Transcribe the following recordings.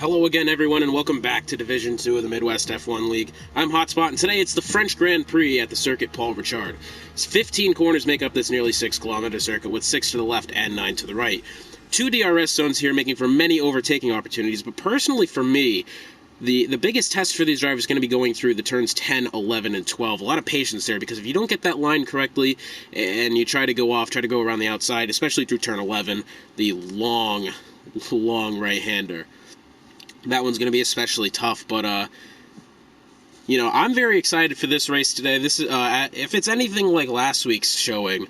Hello again, everyone, and welcome back to Division 2 of the Midwest F1 League. I'm Hotspot, and today it's the French Grand Prix at the Circuit Paul Ricard. 15 corners make up this nearly 6-kilometer circuit, with 6 to the left and 9 to the right. 2 DRS zones here, making for many overtaking opportunities, but personally for me, the biggest test for these drivers is going to be going through the turns 10, 11, and 12. A lot of patience there, because if you don't get that line correctly and you try to go around the outside, especially through turn 11, the long right-hander, that one's going to be especially tough. But I'm very excited for this race today. This is if it's anything like last week's showing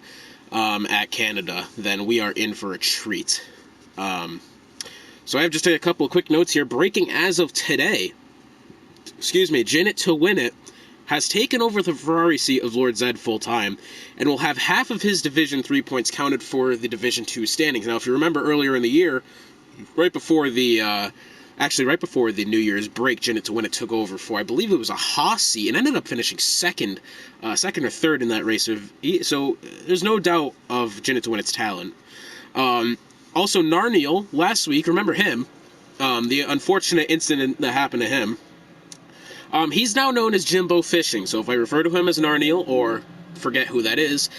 at Canada, then we are in for a treat. So I have just a couple of quick notes here. Breaking as of today, Jinnit to win it has taken over the Ferrari seat of Lord Zed full-time and will have half of his Division 3 points counted for the Division 2 standings. Now, if you remember earlier in the year, right before the New Year's break, Jinnit to win it took over for, I believe it was a Haas seat, and ended up finishing second or third in that race. So there's no doubt of Jinnit to win its talent. Also, Narniel, last week, remember him, the unfortunate incident that happened to him. He's now known as Jimbo Fishing, so if I refer to him as Narniel, or forget who that is,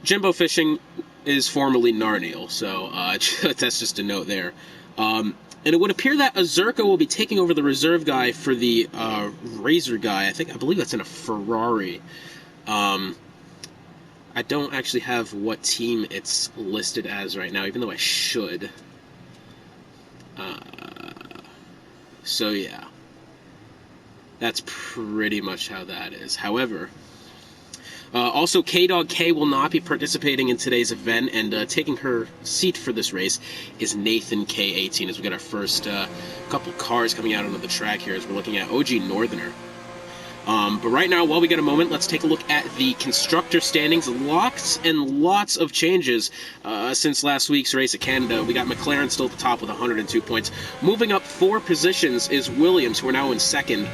Jimbo Fishing is formerly Narniel, so that's just a note there. And it would appear that Azurka will be taking over the reserve guy for the Razor guy. I believe that's in a Ferrari. I don't actually have what team it's listed as right now, even though I should. So yeah, that's pretty much how that is. However, also, K-Dog K will not be participating in today's event, and taking her seat for this race is Nathan K18, as we got our first couple cars coming out onto the track here as we're looking at OG Northerner. But right now, while we get a moment, let's take a look at the constructor standings. Lots and lots of changes since last week's race at Canada. We got McLaren still at the top with 102 points. Moving up 4 positions is Williams, who are now in second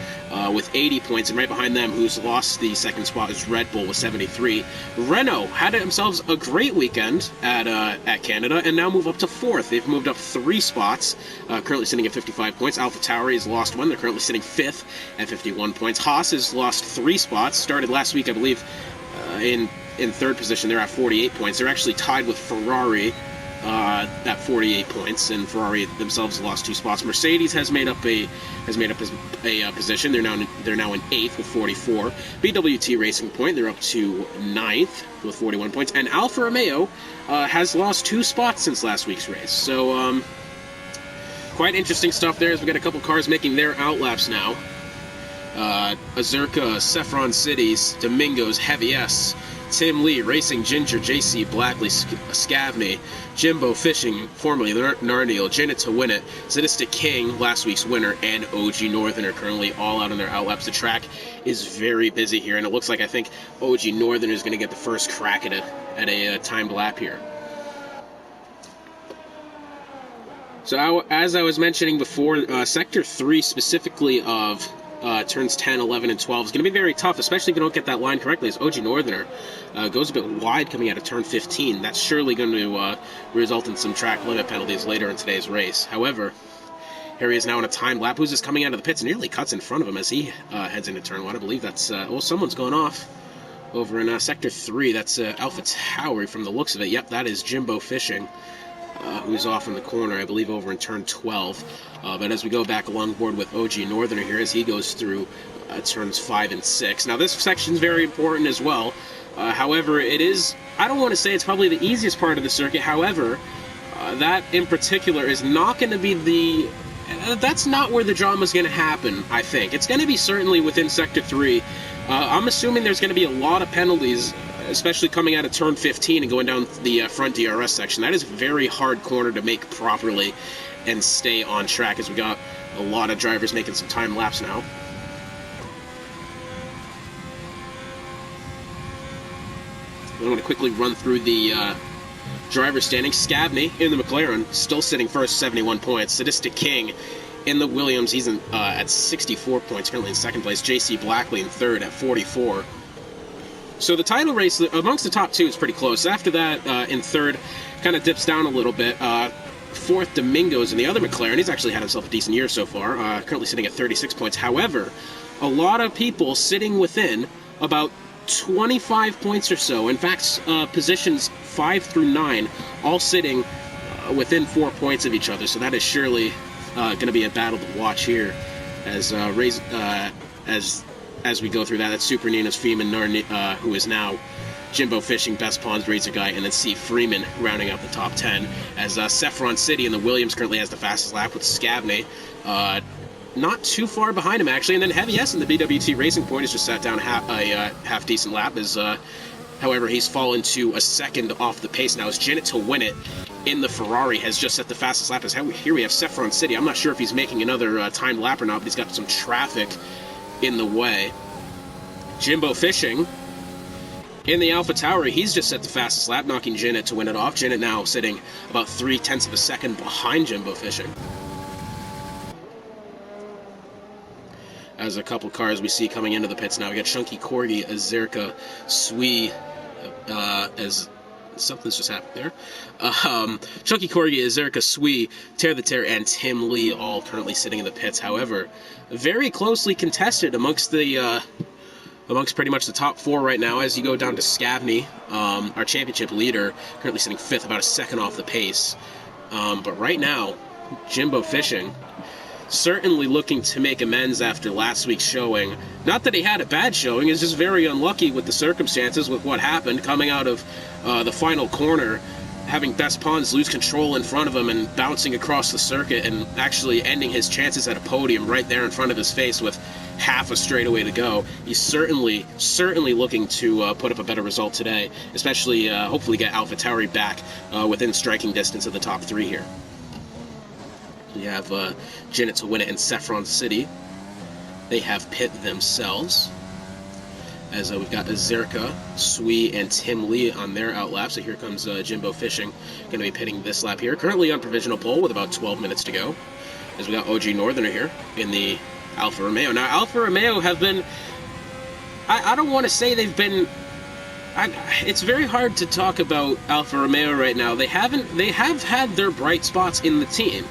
with 80 points. And right behind them, who's lost the second spot, is Red Bull with 73. Renault had themselves a great weekend at Canada and now move up to 4th. They've moved up 3 spots, currently sitting at 55 points. AlphaTauri has lost 1. They're currently sitting 5th at 51 points. Haas has lost 3 spots. Started last week, I believe, in 3rd position. They're at 48 points. They're actually tied with Ferrari at 48 points, and Ferrari themselves lost 2 spots. Mercedes has made up a position. They're now in 8th with 44. BWT Racing Point, they're up to 9th with 41 points, and Alfa Romeo has lost 2 spots since last week's race. So quite interesting stuff there, as we got a couple cars making their outlaps now. Azurka, Saffron Cities, Domingos, Heavy S, Tim Lee, Racing Ginger, JC Blackley, Scavney, Jimbo Fishing, formerly Narniel, Jinnit to win it, Sadistic King, last week's winner, and OG Northern are currently all out on their outlaps. The track is very busy here, and it looks like I think OG Northern is going to get the first crack at a timed lap here. So as I was mentioning before, Sector 3 specifically of turns 10, 11, and 12 is going to be very tough, especially if you don't get that line correctly, as OG Northerner goes a bit wide coming out of turn 15. That's surely going to result in some track limit penalties later in today's race. However, here he is now in a timed lap. Who's just coming out of the pits, nearly cuts in front of him as he heads into turn 1. I believe that's, someone's going off over in Sector 3. That's AlphaTauri from the looks of it. Yep, that is Jimbo Fishing, who's off in the corner, I believe over in turn 12. But as we go back along board with OG Northerner here, as he goes through turns 5 and 6. Now, this section's very important as well. However, it is, I don't want to say it's probably the easiest part of the circuit. However, that in particular is not going to be that's not where the drama's going to happen, I think. It's going to be certainly within Sector 3. I'm assuming there's going to be a lot of penalties, especially coming out of turn 15 and going down the front DRS section. That is a very hard corner to make properly and stay on track, as we got a lot of drivers making some time laps now. I'm going to quickly run through the driver standings. Scavney in the McLaren, still sitting first, 71 points. Sadistic King in the Williams, he's at 64 points, currently in 2nd place. JC Blackley in 3rd at 44. So the title race amongst the top 2 is pretty close. After that, in 3rd, kind of dips down a little bit. fourth, Domingos in the other McLaren. He's actually had himself a decent year so far, currently sitting at 36 points. However, a lot of people sitting within about 25 points or so. In fact, positions 5 through 9 all sitting within 4 points of each other. So that is surely going to be a battle to watch here as we go through that. That's Super Nina's Freeman, who is now Jimbo Fishing, Best Pawns, Razor Guy, and then C. Freeman rounding out the top 10. As Saffron City in the Williams currently has the fastest lap with Scavney. Not too far behind him, actually. And then Heavy S in the BWT Racing Point has just sat down a half-decent lap. However, he's fallen to a second off the pace now. As Janet to win it in the Ferrari has just set the fastest lap. As here we have Saffron City. I'm not sure if he's making another timed lap or not, but he's got some traffic in the way. Jimbo Fishing in the Alpha Tauri, he's just set the fastest lap, knocking Janet to win it off. Janet now sitting about 0.3 of a second behind Jimbo Fishing. As a couple cars we see coming into the pits now, we got Chunky Corgi, Azerka, Sui, as something's just happened there. Chunky Corgi, Azerka, Sui, Tear the Tear, and Tim Lee all currently sitting in the pits. However, very closely contested amongst pretty much the top 4 right now. As you go down to Scavney, our championship leader, currently sitting 5th, about a second off the pace. But right now, Jimbo Fishing certainly looking to make amends after last week's showing. Not that he had a bad showing, he's just very unlucky with the circumstances, with what happened, coming out of the final corner, having Best Pawns lose control in front of him and bouncing across the circuit and actually ending his chances at a podium right there in front of his face with half a straightaway to go. He's certainly looking to put up a better result today, especially hopefully get Alpha Tauri back within striking distance of the top 3 here. You have Janet to win it in Saffron City. They have pit themselves. As we've got Azerka, Sui, and Tim Lee on their outlap. So here comes Jimbo Fishing, going to be pitting this lap here. Currently on provisional pole with about 12 minutes to go. As we got OG Northerner here in the Alfa Romeo. Now, Alfa Romeo have been... I don't want to say they've been... it's very hard to talk about Alfa Romeo right now. They have had their bright spots in the team.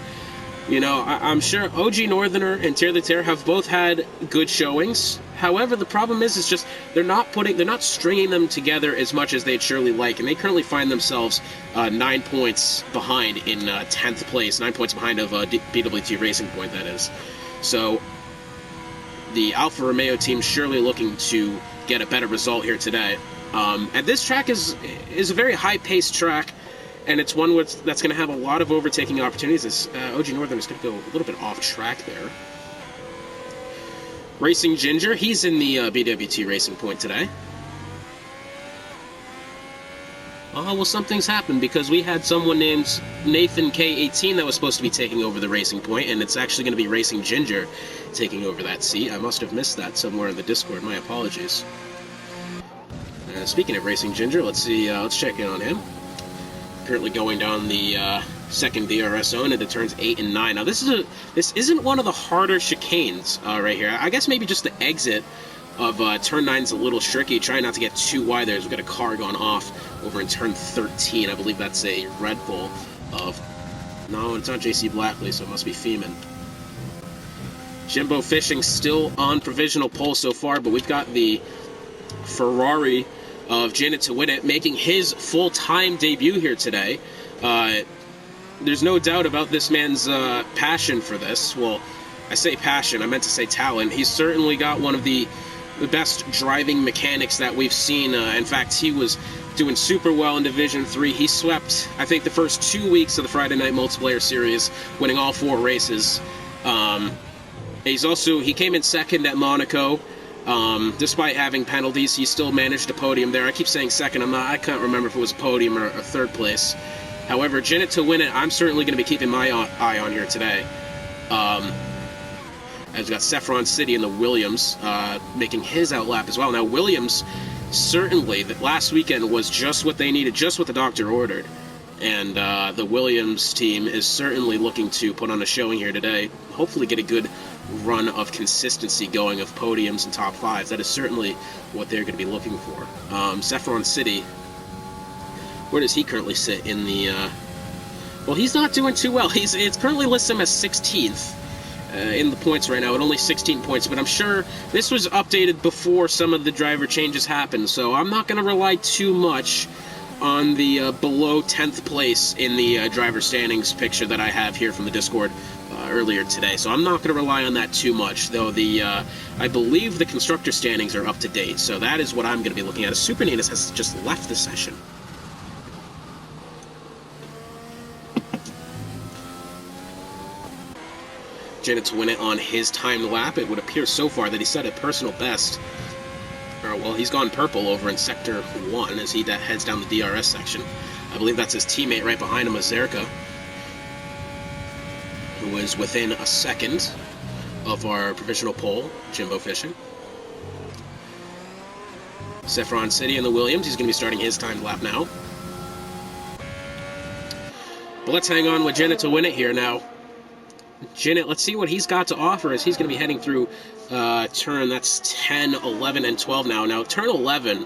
You know, I'm sure OG Northerner and Tear the Tear have both had good showings. However, the problem is just they're not stringing them together as much as they'd surely like, and they currently find themselves 9 points behind in 10th place, 9 points behind of BWT Racing Point, that is. So the Alfa Romeo team surely looking to get a better result here today. And this track is a very high-paced track. And it's one that's going to have a lot of overtaking opportunities. As OG Northern is going to go a little bit off track there. Racing Ginger, he's in the BWT Racing Point today. Oh, well, something's happened because we had someone named Nathan K18 that was supposed to be taking over the Racing Point, and it's actually going to be Racing Ginger taking over that seat. I must have missed that somewhere in the Discord. My apologies. Speaking of Racing Ginger, let's see. Let's check in on him. Currently going down the second DRS zone into turns 8 and 9. Now this isn't one of the harder chicanes right here. I guess maybe just the exit of turn 9 is a little tricky. Try not to get too wide there as we've got a car gone off over in turn 13. I believe that's a Red Bull of... No, it's not JC Blackley, so it must be Feeman. Jimbo Fishing still on provisional pole so far, but we've got the Ferrari of Janet to win it, making his full-time debut here today. There's no doubt about this man's passion for this. Well, I say passion, I meant to say talent. He's certainly got one of the best driving mechanics that we've seen. In fact, he was doing super well in Division 3. He swept, I think, the first 2 weeks of the Friday Night Multiplayer Series, winning all 4 races. He came in second at Monaco. Despite having penalties, he still managed a podium there. I keep saying second. I can't remember if it was a podium or a third place. However, Janet to win it, I'm certainly going to be keeping my eye on here today. I've got Saffron City in the Williams making his outlap as well. Now, Williams, certainly, that last weekend was just what they needed, just what the doctor ordered. And the Williams team is certainly looking to put on a showing here today. Hopefully get a good run of consistency going of podiums and top 5s. That is certainly what they're going to be looking for. Saffron City, where does he currently sit in the Well, he's not doing too well. It's currently lists him as 16th in the points right now at only 16 points, but I'm sure this was updated before some of the driver changes happened, so I'm not going to rely too much on the below 10th place in the driver standings picture that I have here from the Discord earlier today. So I'm not going to rely on that too much, though I believe the constructor standings are up to date, so that is what I'm going to be looking at. Super Ninus has just left the session. Janet to win it on his timed lap. It would appear so far that he set a personal best. Well, he's gone purple over in Sector 1 as he heads down the DRS section. I believe that's his teammate right behind him, Azerka, who is within a second of our provisional pole, Jimbo Fishing. Saffron City in the Williams, he's going to be starting his timed lap now. But let's hang on with Janet to win it here now. Janet, let's see what he's got to offer as he's going to be heading through turn, that's 10, 11, and 12 now. Now, turn 11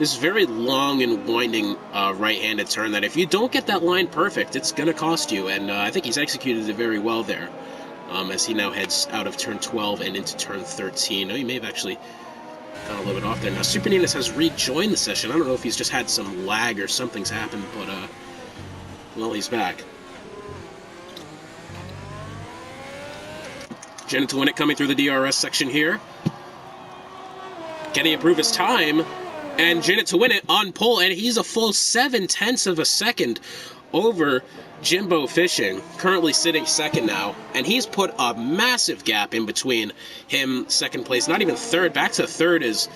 is a very long and winding right-handed turn that if you don't get that line perfect, it's going to cost you, and I think he's executed it very well there as he now heads out of turn 12 and into turn 13. Oh, he may have actually got a little bit off there. Now, Super Ninus has rejoined the session. I don't know if he's just had some lag or something's happened, but, well, he's back. Janet to win it coming through the DRS section here. Can he improve his time? And Janet to win it on pole, and he's a full 7/10 of a second over Jimbo Fishing, currently sitting second now. And he's put a massive gap in between him, second place, not even third. Back to third is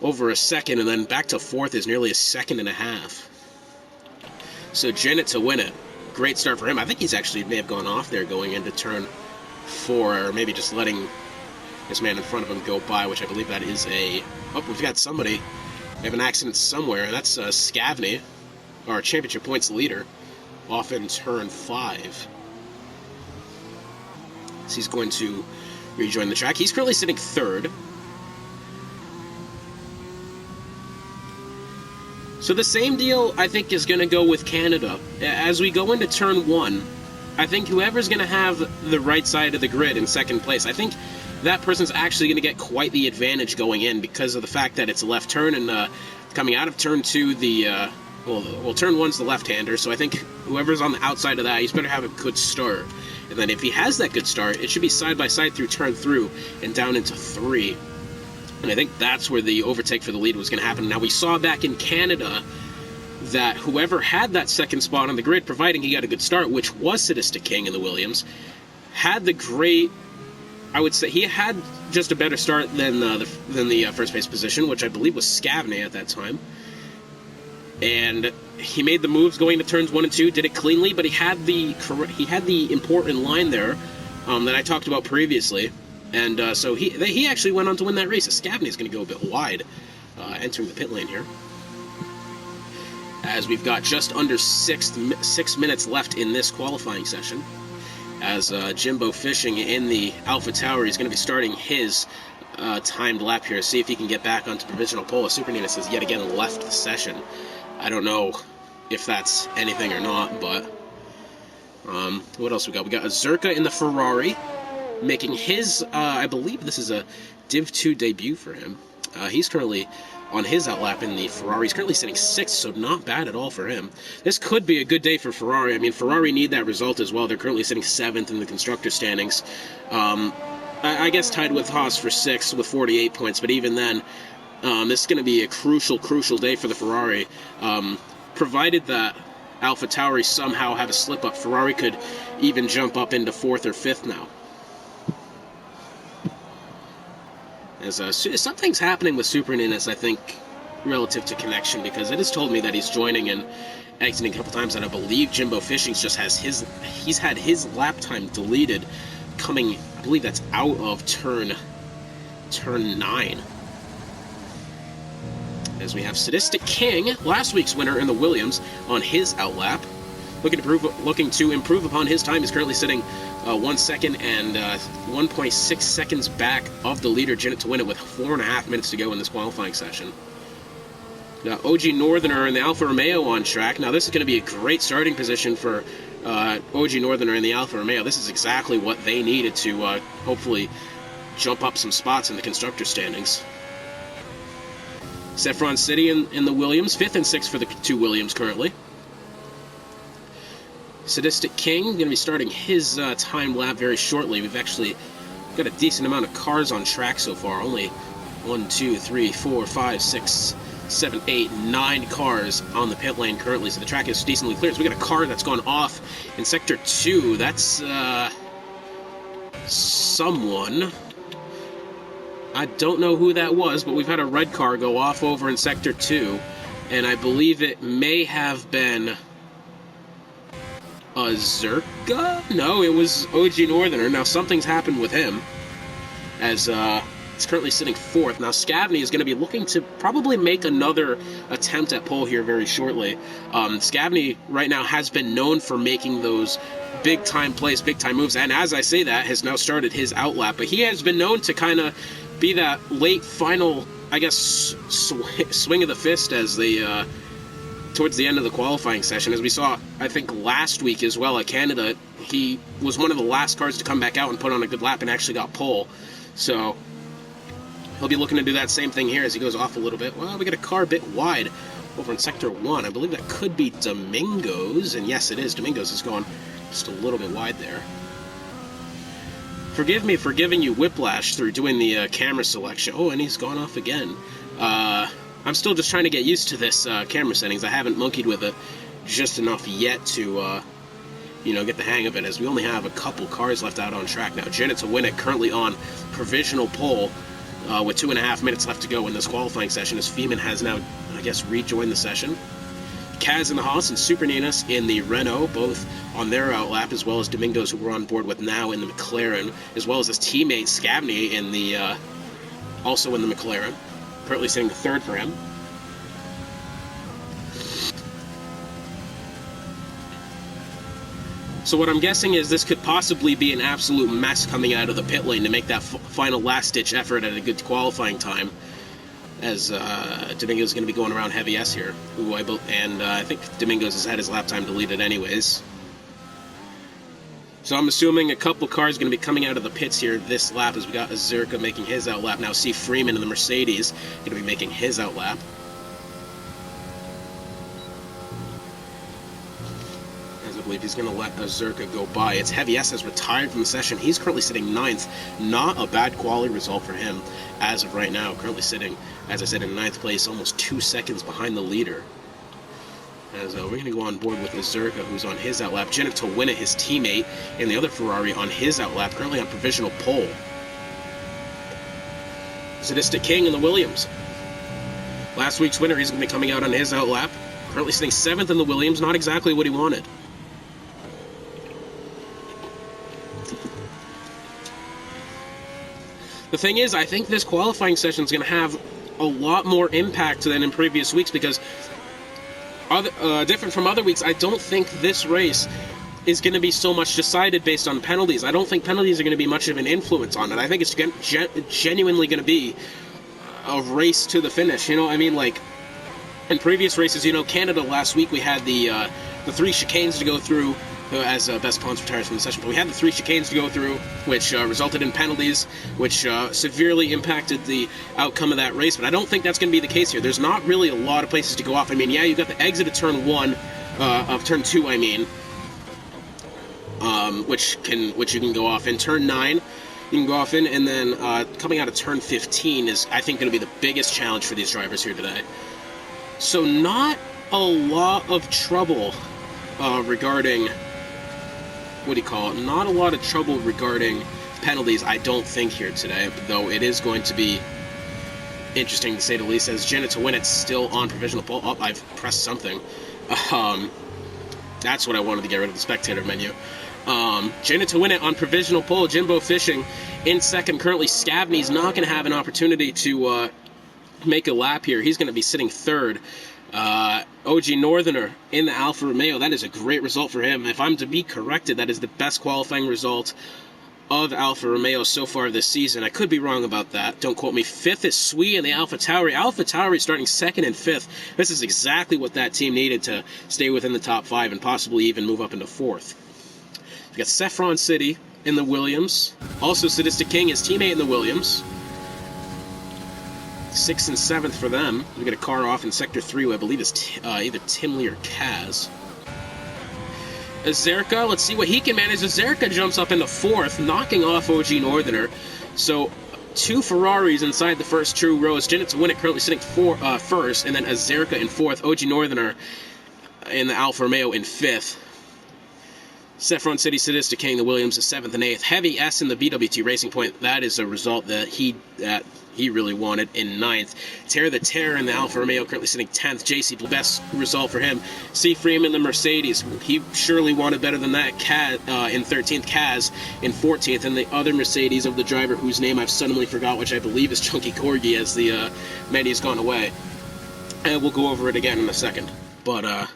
over a second, and then back to fourth is nearly a second and a half. So Janet to win it. Great start for him. I think he's actually may have gone off there going into turn 4, or maybe just letting this man in front of him go by, which I believe that is a... Oh, we've got somebody. We have an accident somewhere, and that's Scavney, our championship points leader, off in turn 5. So he's going to rejoin the track. He's currently sitting third. So the same deal, I think, is going to go with Canada. As we go into turn 1, I think whoever's going to have the right side of the grid in second place, I think that person's actually going to get quite the advantage going in because of the fact that it's a left turn, and coming out of turn 2, well, turn 1's the left-hander, so I think whoever's on the outside of that, he's better have a good start. And then if he has that good start, it should be side-by-side through turn 3 and down into 3. And I think that's where the overtake for the lead was going to happen. Now, we saw back in Canada that whoever had that second spot on the grid, providing he got a good start, which was Sadistic King in the Williams, had the great... I would say he had just a better start than the first place position, which I believe was Scavney at that time. And he made the moves going to turns 1 and 2, did it cleanly, but he had the important line there that I talked about previously. And so he actually went on to win that race. Scavney's going to go a bit wide, entering the pit lane here. As we've got just under 6 minutes left in this qualifying session. As Jimbo Fishing in the Alpha Tower, he's going to be starting his timed lap here. See if he can get back onto provisional pole. Super Ninus has yet again left the session. I don't know if that's anything or not, but what else we got? We got Azerka in the Ferrari, making his, I believe this is a Div 2 debut for him. He's currently on his outlap in the Ferrari. He's currently sitting 6th, so not bad at all for him. This could be a good day for Ferrari. I mean, Ferrari need that result as well. They're currently sitting 7th in the constructor standings. I guess tied with Haas for 6th with 48 points, but even then, this is going to be a crucial day for the Ferrari. Provided that Alpha Tauri somehow have a slip-up, Ferrari could even jump up into 4th or 5th now. As something's happening with Super Ninus, I think, relative to connection, because it has told me that he's joining and exiting a couple times, and I believe Jimbo Fishing just has he's had his lap time deleted coming, I believe that's out of turn 9. As we have Sadistic King, last week's winner in the Williams, on his outlap. Looking to improve upon his time. He's currently sitting 1 second and 1.6 seconds back of the leader, Janet to win it, with 4.5 minutes to go in this qualifying session. Now, OG Northerner and the Alfa Romeo on track. Now, this is going to be a great starting position for OG Northerner and the Alfa Romeo. This is exactly what they needed to hopefully jump up some spots in the constructor standings. Saffron City in the Williams, 5th and 6th for the two Williams currently. Sadistic King going to be starting his time lap very shortly. We've actually got a decent amount of cars on track so far. Only 1, 2, 3, 4, 5, 6, 7, 8, 9 cars on the pit lane currently, so the track is decently clear. So we got a car that's gone off in Sector 2. That's someone. I don't know who that was, but we've had a red car go off over in Sector 2, and I believe it may have been a Zerka? No, it was OG Northerner. Now, something's happened with him, as it's currently sitting 4th. Now, Scavney is going to be looking to probably make another attempt at pole here very shortly. Scavney right now has been known for making those big-time plays, big-time moves, and as I say that, has now started his outlap. But he has been known to kind of be that late final, I guess, swing of the fist as they towards the end of the qualifying session. As we saw, I think, last week as well at Canada, he was one of the last cars to come back out and put on a good lap and actually got pole. So he'll be looking to do that same thing here as he goes off a little bit. Well, we got a car a bit wide over in Sector 1. I believe that could be Domingo's, and yes, it is. Domingo's is going just a little bit wide there. Forgive me for giving you whiplash through doing the camera selection. Oh, and he's gone off again. I'm still just trying to get used to this camera settings. I haven't monkeyed with it just enough yet to, get the hang of it, as we only have a couple cars left out on track now. Janet to win it currently on provisional pole with 2.5 minutes left to go in this qualifying session, as Feeman has now, I guess, rejoined the session. Kaz in the Haas and Super Ninas in the Renault, both on their outlap, as well as Domingos, who we're on board with now in the McLaren, as well as his teammate Scavney in the also in the McLaren, currently sitting 3rd for him. So what I'm guessing is this could possibly be an absolute mess coming out of the pit lane to make that final last-ditch effort at a good qualifying time, as Domingos is going to be going around Heavy S here, I think Domingos has had his lap time deleted anyways. So I'm assuming a couple cars going to be coming out of the pits here this lap, as we got Azurka making his outlap. Now see Freeman in the Mercedes going to be making his outlap. As I believe he's going to let Azurka go by. It's Heavy S has retired from the session. He's currently sitting 9th. Not a bad quality result for him as of right now. Currently sitting, as I said, in 9th place, almost 2 seconds behind the leader. As we're going to go on board with Azurka, who's on his outlap. Janet to win it, his teammate, in the other Ferrari on his outlap, currently on provisional pole. Sadistic King in the Williams. Last week's winner, he's going to be coming out on his outlap. Currently sitting 7th in the Williams, not exactly what he wanted. The thing is, I think this qualifying session is going to have a lot more impact than in previous weeks, because different from other weeks, I don't think this race is going to be so much decided based on penalties. I don't think penalties are going to be much of an influence on it. I think it's genuinely going to be a race to the finish. You know, I mean, like in previous races, Canada last week, we had the 3 chicanes to go through, as Best Pons retires from the session, but we had the 3 chicanes to go through, which resulted in penalties, which severely impacted the outcome of that race. But I don't think that's going to be the case here. There's not really a lot of places to go off. I mean, yeah, you've got the exit of turn 1, of turn 2, I mean, which you can go off in. Turn 9, you can go off in, and then coming out of turn 15 is, I think, going to be the biggest challenge for these drivers here today. So not a lot of trouble regarding, not a lot of trouble regarding penalties, I don't think, here today, though it is going to be interesting to say the least, as Janet to win it still on provisional pole. Oh, I've pressed something. That's what I wanted to get rid of, the spectator menu. Janet to win it on provisional pole. Jimbo Fishing in 2nd. Currently, Scavney's not going to have an opportunity to make a lap here. He's going to be sitting 3rd. OG Northerner in the Alfa Romeo. That is a great result for him. If I'm to be corrected, that is the best qualifying result of Alfa Romeo so far this season. I could be wrong about that. Don't quote me. 5th is Sui in the AlphaTauri. AlphaTauri starting 2nd and 5th. This is exactly what that team needed to stay within the top 5 and possibly even move up into 4th. We got Saffron City in the Williams. Also, Sadistic King, his teammate in the Williams. 6th and 7th for them. We got a car off in Sector 3, who I believe is either Timley or Kaz. Azerka, let's see what he can manage. Azerka jumps up into 4th, knocking off OG Northerner. So, 2 Ferraris inside the first 2 rows. Janet's Winnick currently sitting 1st, and then Azerka in 4th. OG Northerner in the Alfa Romeo in 5th. Saffron City Sadistic King, the Williams, is 7th and 8th. Heavy S in the BWT Racing Point. That is a result that he really wanted in 9th. Terra the Terror in the Alfa Romeo, currently sitting 10th. JC, best result for him. C. Freeman in the Mercedes. He surely wanted better than that. Kaz in 13th. Kaz in 14th. And the other Mercedes of the driver whose name I've suddenly forgot, which I believe is Chunky Corgi, as the menu's gone away. And we'll go over it again in a second. But,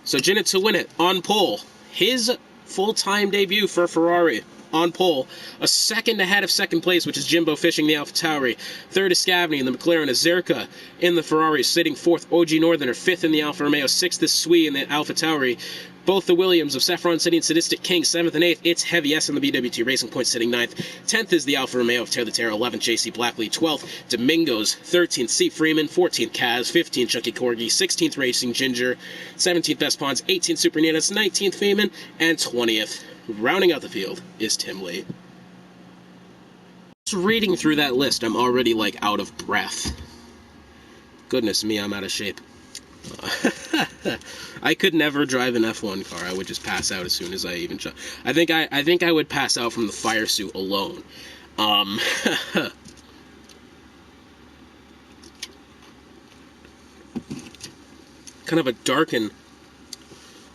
so Jannet to win it on pole. His full-time debut for Ferrari on pole. A 2nd ahead of 2nd place, which is Jimbo Fishing, the AlphaTauri. 3rd is Scavney in the McLaren. Azerka in the Ferrari, sitting 4th. OG Northerner, 5th in the Alfa Romeo. 6th is Sui in the AlphaTauri. Both the Williams of Saffron City and Sadistic King, 7th and 8th. It's Heavy S in the BWT Racing Point, sitting 9th. 10th is the Alfa Romeo of Terra the Terra. 11th, JC Blackley. 12th, Domingos. 13th, C. Freeman. 14th, Kaz. 15th, Chucky Corgi. 16th, Racing Ginger. 17th, Best Pawns. 18th, Super Ninas. 19th, Feynman. And 20th, rounding out the field, is Tim Lee. Just reading through that list, I'm already, out of breath. Goodness me, I'm out of shape. I could never drive an F1 car. I would just pass out as soon as I even try. I think I would pass out from the fire suit alone. Kind of a dark and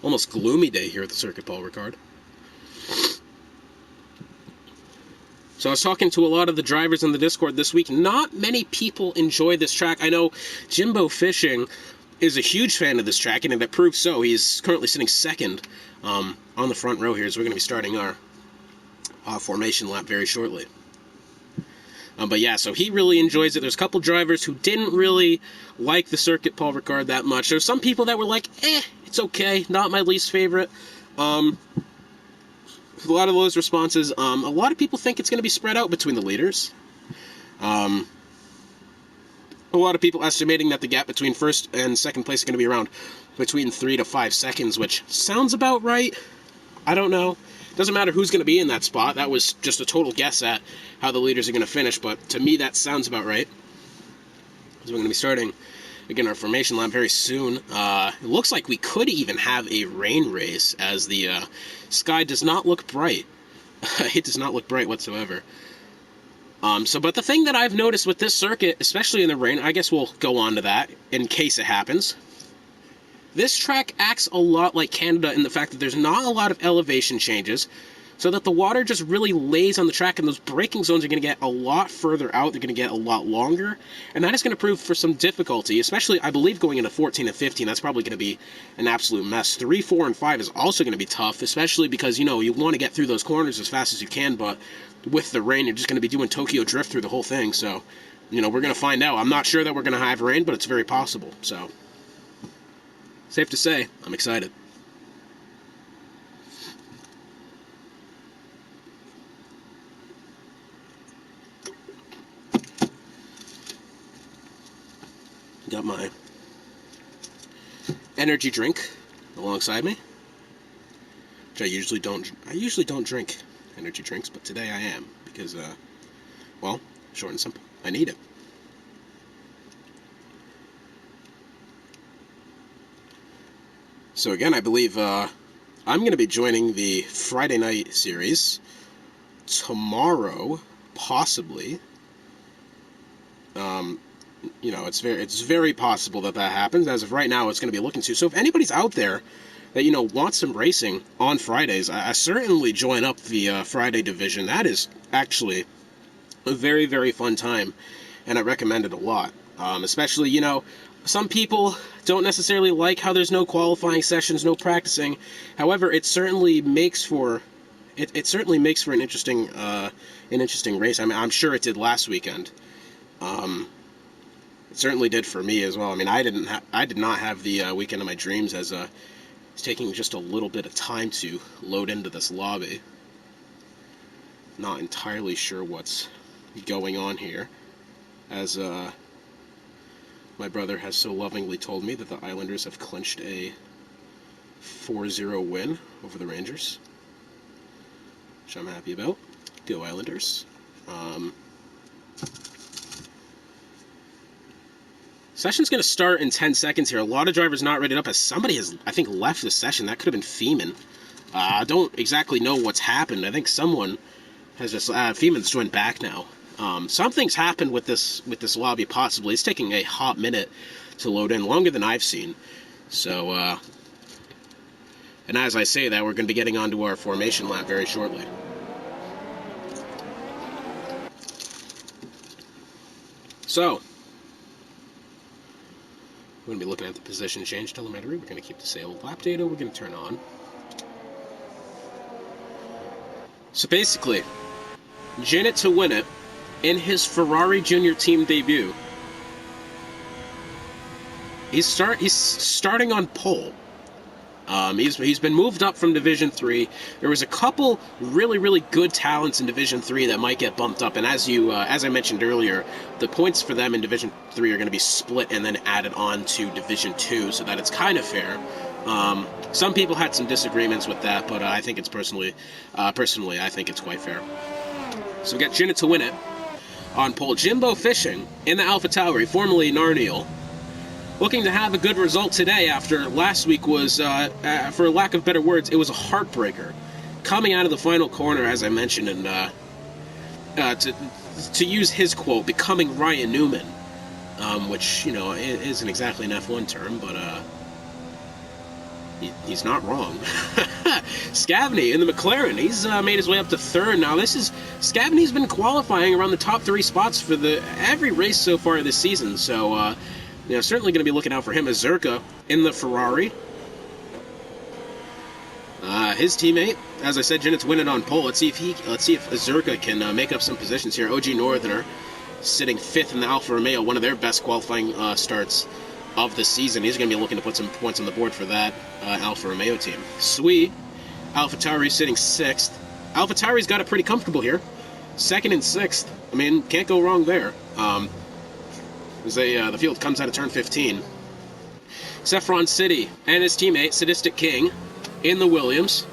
almost gloomy day here at the Circuit Paul Ricard. So I was talking to a lot of the drivers in the Discord this week. Not many people enjoy this track. I know Jimbo Fishing is a huge fan of this track, and it proves so. He's currently sitting 2nd on the front row here, so we're going to be starting our formation lap very shortly. But yeah, so he really enjoys it. There's a couple drivers who didn't really like the Circuit Paul Ricard that much. There's some people that were like, it's okay, not my least favorite. A lot of those responses, a lot of people think it's going to be spread out between the leaders. A lot of people estimating that the gap between 1st and 2nd place is going to be around between 3 to 5 seconds, which sounds about right. I don't know. Doesn't matter who's going to be in that spot. That was just a total guess at how the leaders are going to finish, but to me that sounds about right. So we're going to be starting, again, our formation lap very soon. It looks like we could even have a rain race, as the sky does not look bright. It does not look bright whatsoever. But the thing that I've noticed with this circuit, especially in the rain, I guess we'll go on to that in case it happens. This track acts a lot like Canada in the fact that there's not a lot of elevation changes, so that the water just really lays on the track, and those braking zones are going to get a lot further out. They're going to get a lot longer, and that is going to prove for some difficulty, especially, I believe, going into 14 and 15. That's probably going to be an absolute mess. 3, 4, and 5 is also going to be tough, especially because, you want to get through those corners as fast as you can, but with the rain, you're just going to be doing Tokyo Drift through the whole thing, so, we're going to find out. I'm not sure that we're going to have rain, but it's very possible, so safe to say, I'm excited. Got my energy drink alongside me, which I usually don't drink energy drinks, but today I am, because, short and simple, I need it. So again, I believe I'm going to be joining the Friday night series tomorrow, possibly. It's very possible that happens. As of right now, it's going to be looking to. So if anybody's out there that, wants some racing on Fridays, I certainly join up the Friday division. That is actually a very, very fun time, and I recommend it a lot. Especially, some people don't necessarily like how there's no qualifying sessions, no practicing. However, it certainly makes for it certainly makes for an interesting race. I mean, I'm sure it did last weekend. It certainly did for me as well. I mean, I did not have the weekend of my dreams, as it's taking just a little bit of time to load into this lobby. Not entirely sure what's going on here, as my brother has so lovingly told me that the Islanders have clinched a 4-0 win over the Rangers, which I'm happy about. Go Islanders. Session's going to start in 10 seconds here. A lot of drivers not rated up, as somebody has, I think, left the session. That could have been Feeman. I don't exactly know what's happened. I think someone has just... Feeman's joined back now. Something's happened with this lobby, possibly. It's taking a hot minute to load in, longer than I've seen. So, and as I say that, we're going to be getting onto our formation lap very shortly. So, we're going to be looking at the position change telemetry. We're going to keep disabled lap data. We're going to turn on. So basically, Janet to win it in his Ferrari Junior Team debut. He's starting on pole. He's been moved up from Division 3. There was a couple really good talents in Division 3 that might get bumped up, and as I mentioned earlier, the points for them in Division 3 are going to be split and then added on to Division 2, so that it's kind of fair. Some people had some disagreements with that, but I think it's personally I think it's quite fair. So we got Janet to win it on pole. Jimbo Fishing in the AlphaTauri, formerly Narniel, looking to have a good result today after last week was, for lack of better words, it was a heartbreaker. Coming out of the final corner, as I mentioned, and to use his quote, becoming Ryan Newman, which, you know, isn't exactly an F1 term, but he's not wrong. Scavney in the McLaren, he's made his way up to third now. Scavney's been qualifying around the top 3 spots for every race so far this season, so you know, certainly going to be looking out for him. Azurka in the Ferrari. His teammate, as I said, Janet's winning on pole. Let's see if Azurka can make up some positions here. OG Northerner sitting 5th in the Alfa Romeo, one of their best qualifying starts of the season. He's going to be looking to put some points on the board for that Alfa Romeo team. Sui, AlphaTauri sitting 6th. AlphaTauri's got it pretty comfortable here. 2nd and 6th. I mean, can't go wrong there. As the field comes out of turn 15. Saffron City and his teammate, Sadistic King, in the Williams.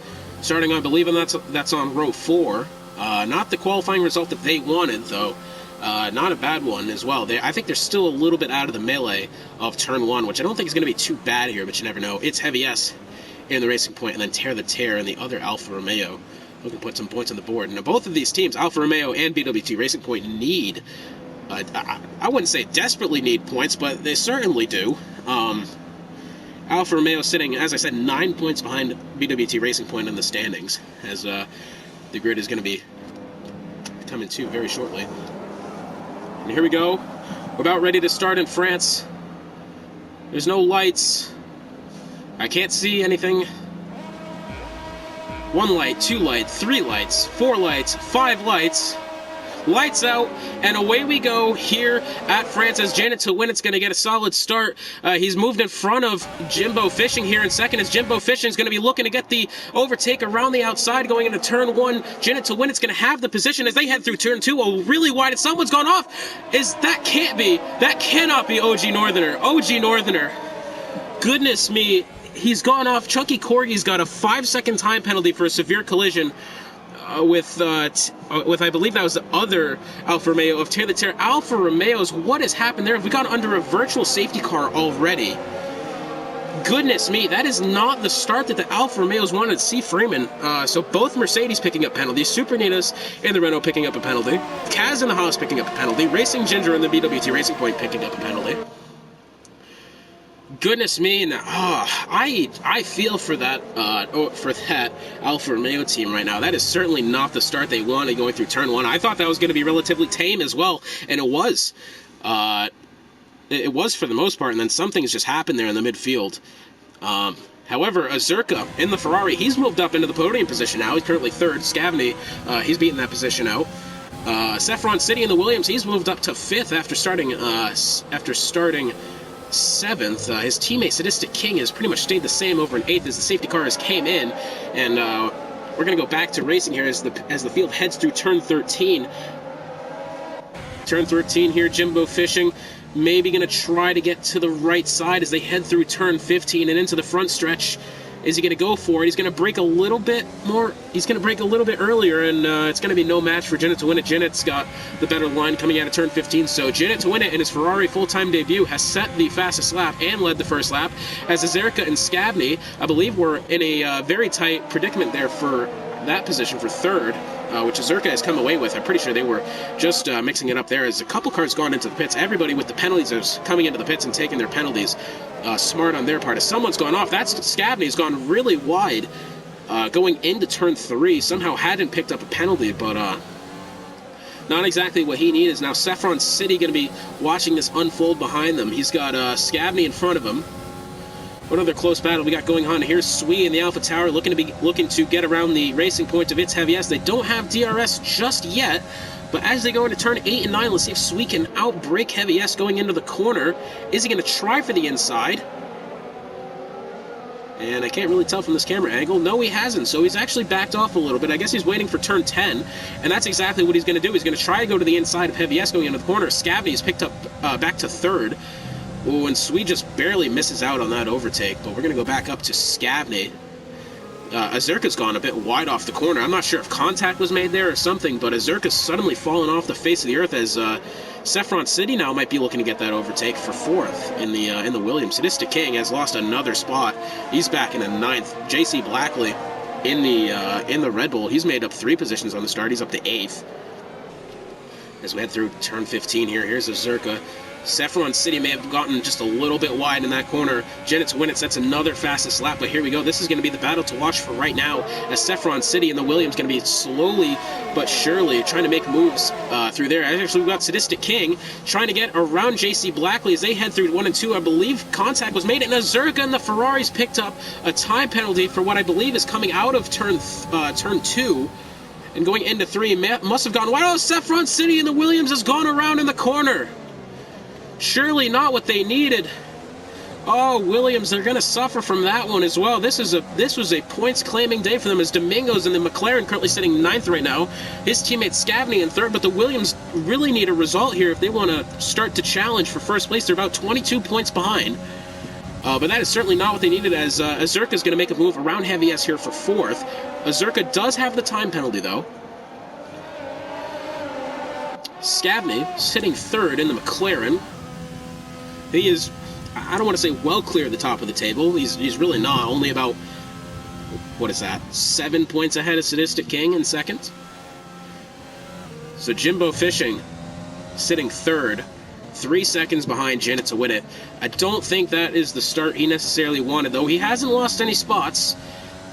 Starting, I believe, and that's on row 4. Not the qualifying result that they wanted, though. Not a bad one as well. I think they're still a little bit out of the melee of turn 1, which I don't think is going to be too bad here, but you never know. It's Heavy S in the Racing Point, and then Tear the Tear in the other Alfa Romeo, who can put some points on the board. Now, both of these teams, Alfa Romeo and BWT Racing Point, need... I wouldn't say desperately need points, but they certainly do. Alfa Romeo sitting, as I said, 9 points behind BWT Racing Point in the standings, as the grid is going to be coming to very shortly. And here we go. We're about ready to start in France. There's no lights. I can't see anything. 1 light, 2 lights, 3 lights, 4 lights, 5 lights. Lights out, and away we go here at France, as Janet to win it's going to get a solid start. He's moved in front of Jimbo Fishing here in second, as Jimbo Fishing is going to be looking to get the overtake around the outside going into turn 1. Janet to win it's going to have the position as they head through turn 2. Oh, really wide, and someone's gone off. That cannot be OG Northerner. OG Northerner. Goodness me, he's gone off. Chucky Corgi's got a 5-second time penalty for a severe collision with I believe that was the other Alfa Romeo of Tear the Tear. Alfa Romeos, what has happened there? Have we gone under a virtual safety car already? Goodness me, that is not the start that the Alfa Romeos wanted to see. Freeman. So both Mercedes picking up penalties, Supernitas and the Renault picking up a penalty, Kaz and the Haas picking up a penalty, Racing Ginger and the BWT Racing Point picking up a penalty. Goodness me, and I feel for that Alfa Romeo team right now. That is certainly not the start they wanted going through turn 1. I thought that was going to be relatively tame as well, and it was. It was for the most part, and then something's just happened there in the midfield. However, Azurka in the Ferrari, he's moved up into the podium position now. He's currently third. Scavney, he's beaten that position out. Saffron City in the Williams, he's moved up to fifth after starting seventh. His teammate Sadistic King has pretty much stayed the same over in eighth as the safety cars came in, and we're going to go back to racing here as the field heads through turn 13. Turn 13 here, Jimbo Fishing maybe going to try to get to the right side as they head through turn 15 and into the front stretch. Is he going to go for it? He's going to brake a little bit more. He's going to brake a little bit earlier, and it's going to be no match for Jinnit to win it. Jinnit's got the better line coming out of turn 15, so Jinnit to win it in his Ferrari full-time debut has set the fastest lap and led the first lap, as Azurka and Scavney, I believe, were in a very tight predicament there for that position for third, which Azurka has come away with. I'm pretty sure they were just mixing it up there as a couple cars gone into the pits. Everybody with the penalties is coming into the pits and taking their penalties. Smart on their part. As someone's gone off, that's Scavney's gone really wide going into turn 3. Somehow hadn't picked up a penalty, but not exactly what he needed. Now Saffron City going to be watching this unfold behind them. He's got Scavney in front of him. What other close battle we got going on? Here's Sui in the Alpha Tower looking to get around the racing point of its Heavy S. They don't have DRS just yet, but as they go into turn 8 and 9, let's see if Sui can outbrake Heavy S going into the corner. Is he going to try for the inside? And I can't really tell from this camera angle. No, he hasn't, so he's actually backed off a little bit. I guess he's waiting for turn 10, and that's exactly what he's going to do. He's going to try to go to the inside of Heavy S going into the corner. Scavney's picked up back to third. Ooh, and Sui just barely misses out on that overtake, but we're going to go back up to Scavney. Azurka's gone a bit wide off the corner. I'm not sure if contact was made there or something, but Azurka's suddenly fallen off the face of the earth as Saffron City now might be looking to get that overtake for fourth in the Williams. Sadistic King has lost another spot. He's back in the 9th. JC Blackley in the Red Bull. He's made up 3 positions on the start. He's up to 8th. As we head through turn 15 here, here's Azurka. Saffron City may have gotten just a little bit wide in that corner. Jinnit to win it sets another fastest lap, but here we go. This is going to be the battle to watch for right now, as Saffron City and the Williams going to be slowly but surely trying to make moves through there. Actually, we've got Sadistic King trying to get around JC Blackley as they head through 1 and 2. I believe contact was made, and Azurka and the Ferraris picked up a time penalty for what I believe is coming out of turn 2. And going into 3, must have gone wide. Oh, Saffron City and the Williams has gone around in the corner. Surely not what they needed. Oh, Williams, they're going to suffer from that one as well. This was a points-claiming day for them, as Domingos in the McLaren currently sitting 9th right now. His teammate Scavney in 3rd, but the Williams really need a result here if they want to start to challenge for first place. They're about 22 points behind. But that is certainly not what they needed, as Azurka is going to make a move around Heavy S here for 4th. Azurka does have the time penalty, though. Scavney sitting 3rd in the McLaren. He is, I don't want to say well clear at the top of the table. He's really not. Only about, what is that, 7 points ahead of Sadistic King in 2nd. So Jimbo Fishing sitting 3rd, 3 seconds behind Jinnit to win it. I don't think that is the start he necessarily wanted, though. He hasn't lost any spots,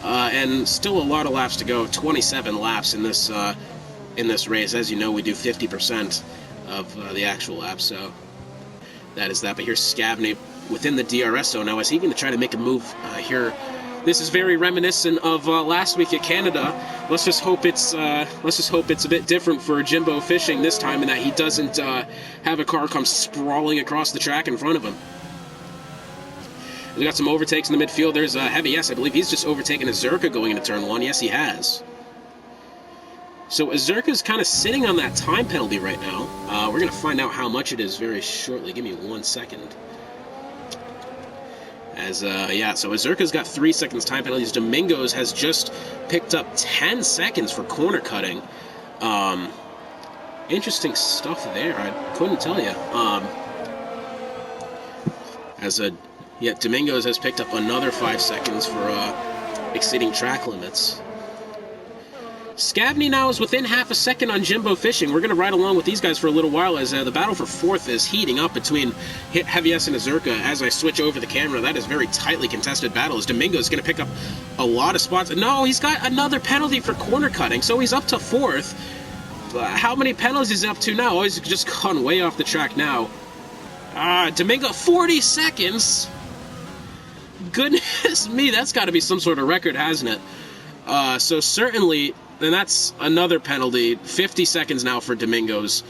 and still a lot of laps to go. 27 laps in this race. As you know, we do 50% of the actual laps, so that is that. But here's Scavney within the DRS zone now. Is he going to try to make a move here? This is very reminiscent of last week at Canada. Let's just hope it's a bit different for Jimbo Fishing this time, and that he doesn't have a car come sprawling across the track in front of him. We got some overtakes in the midfield. There's Heavy S. I believe he's just overtaken Azurka going into turn 1. Yes, he has. So Azurka's kind of sitting on that time penalty right now. We're going to find out how much it is very shortly. Give me 1 second. So Azurka's got 3 seconds time penalties. Domingos has just picked up 10 seconds for corner cutting. Interesting stuff there. I couldn't tell you. Domingos has picked up another 5 seconds for exceeding track limits. Scavney now is within half a second on Jimbo Fishing. We're going to ride along with these guys for a little while as the battle for 4th is heating up between Heavy S and Azurka. As I switch over the camera, that is a very tightly contested battle as Domingo is going to pick up a lot of spots. No, he's got another penalty for corner cutting, so he's up to 4th. How many penalties is he up to now? Oh, he's just gone way off the track now. Domingo, 40 seconds. Goodness me, that's got to be some sort of record, hasn't it? So certainly, and that's another penalty. 50 seconds now for Domingos.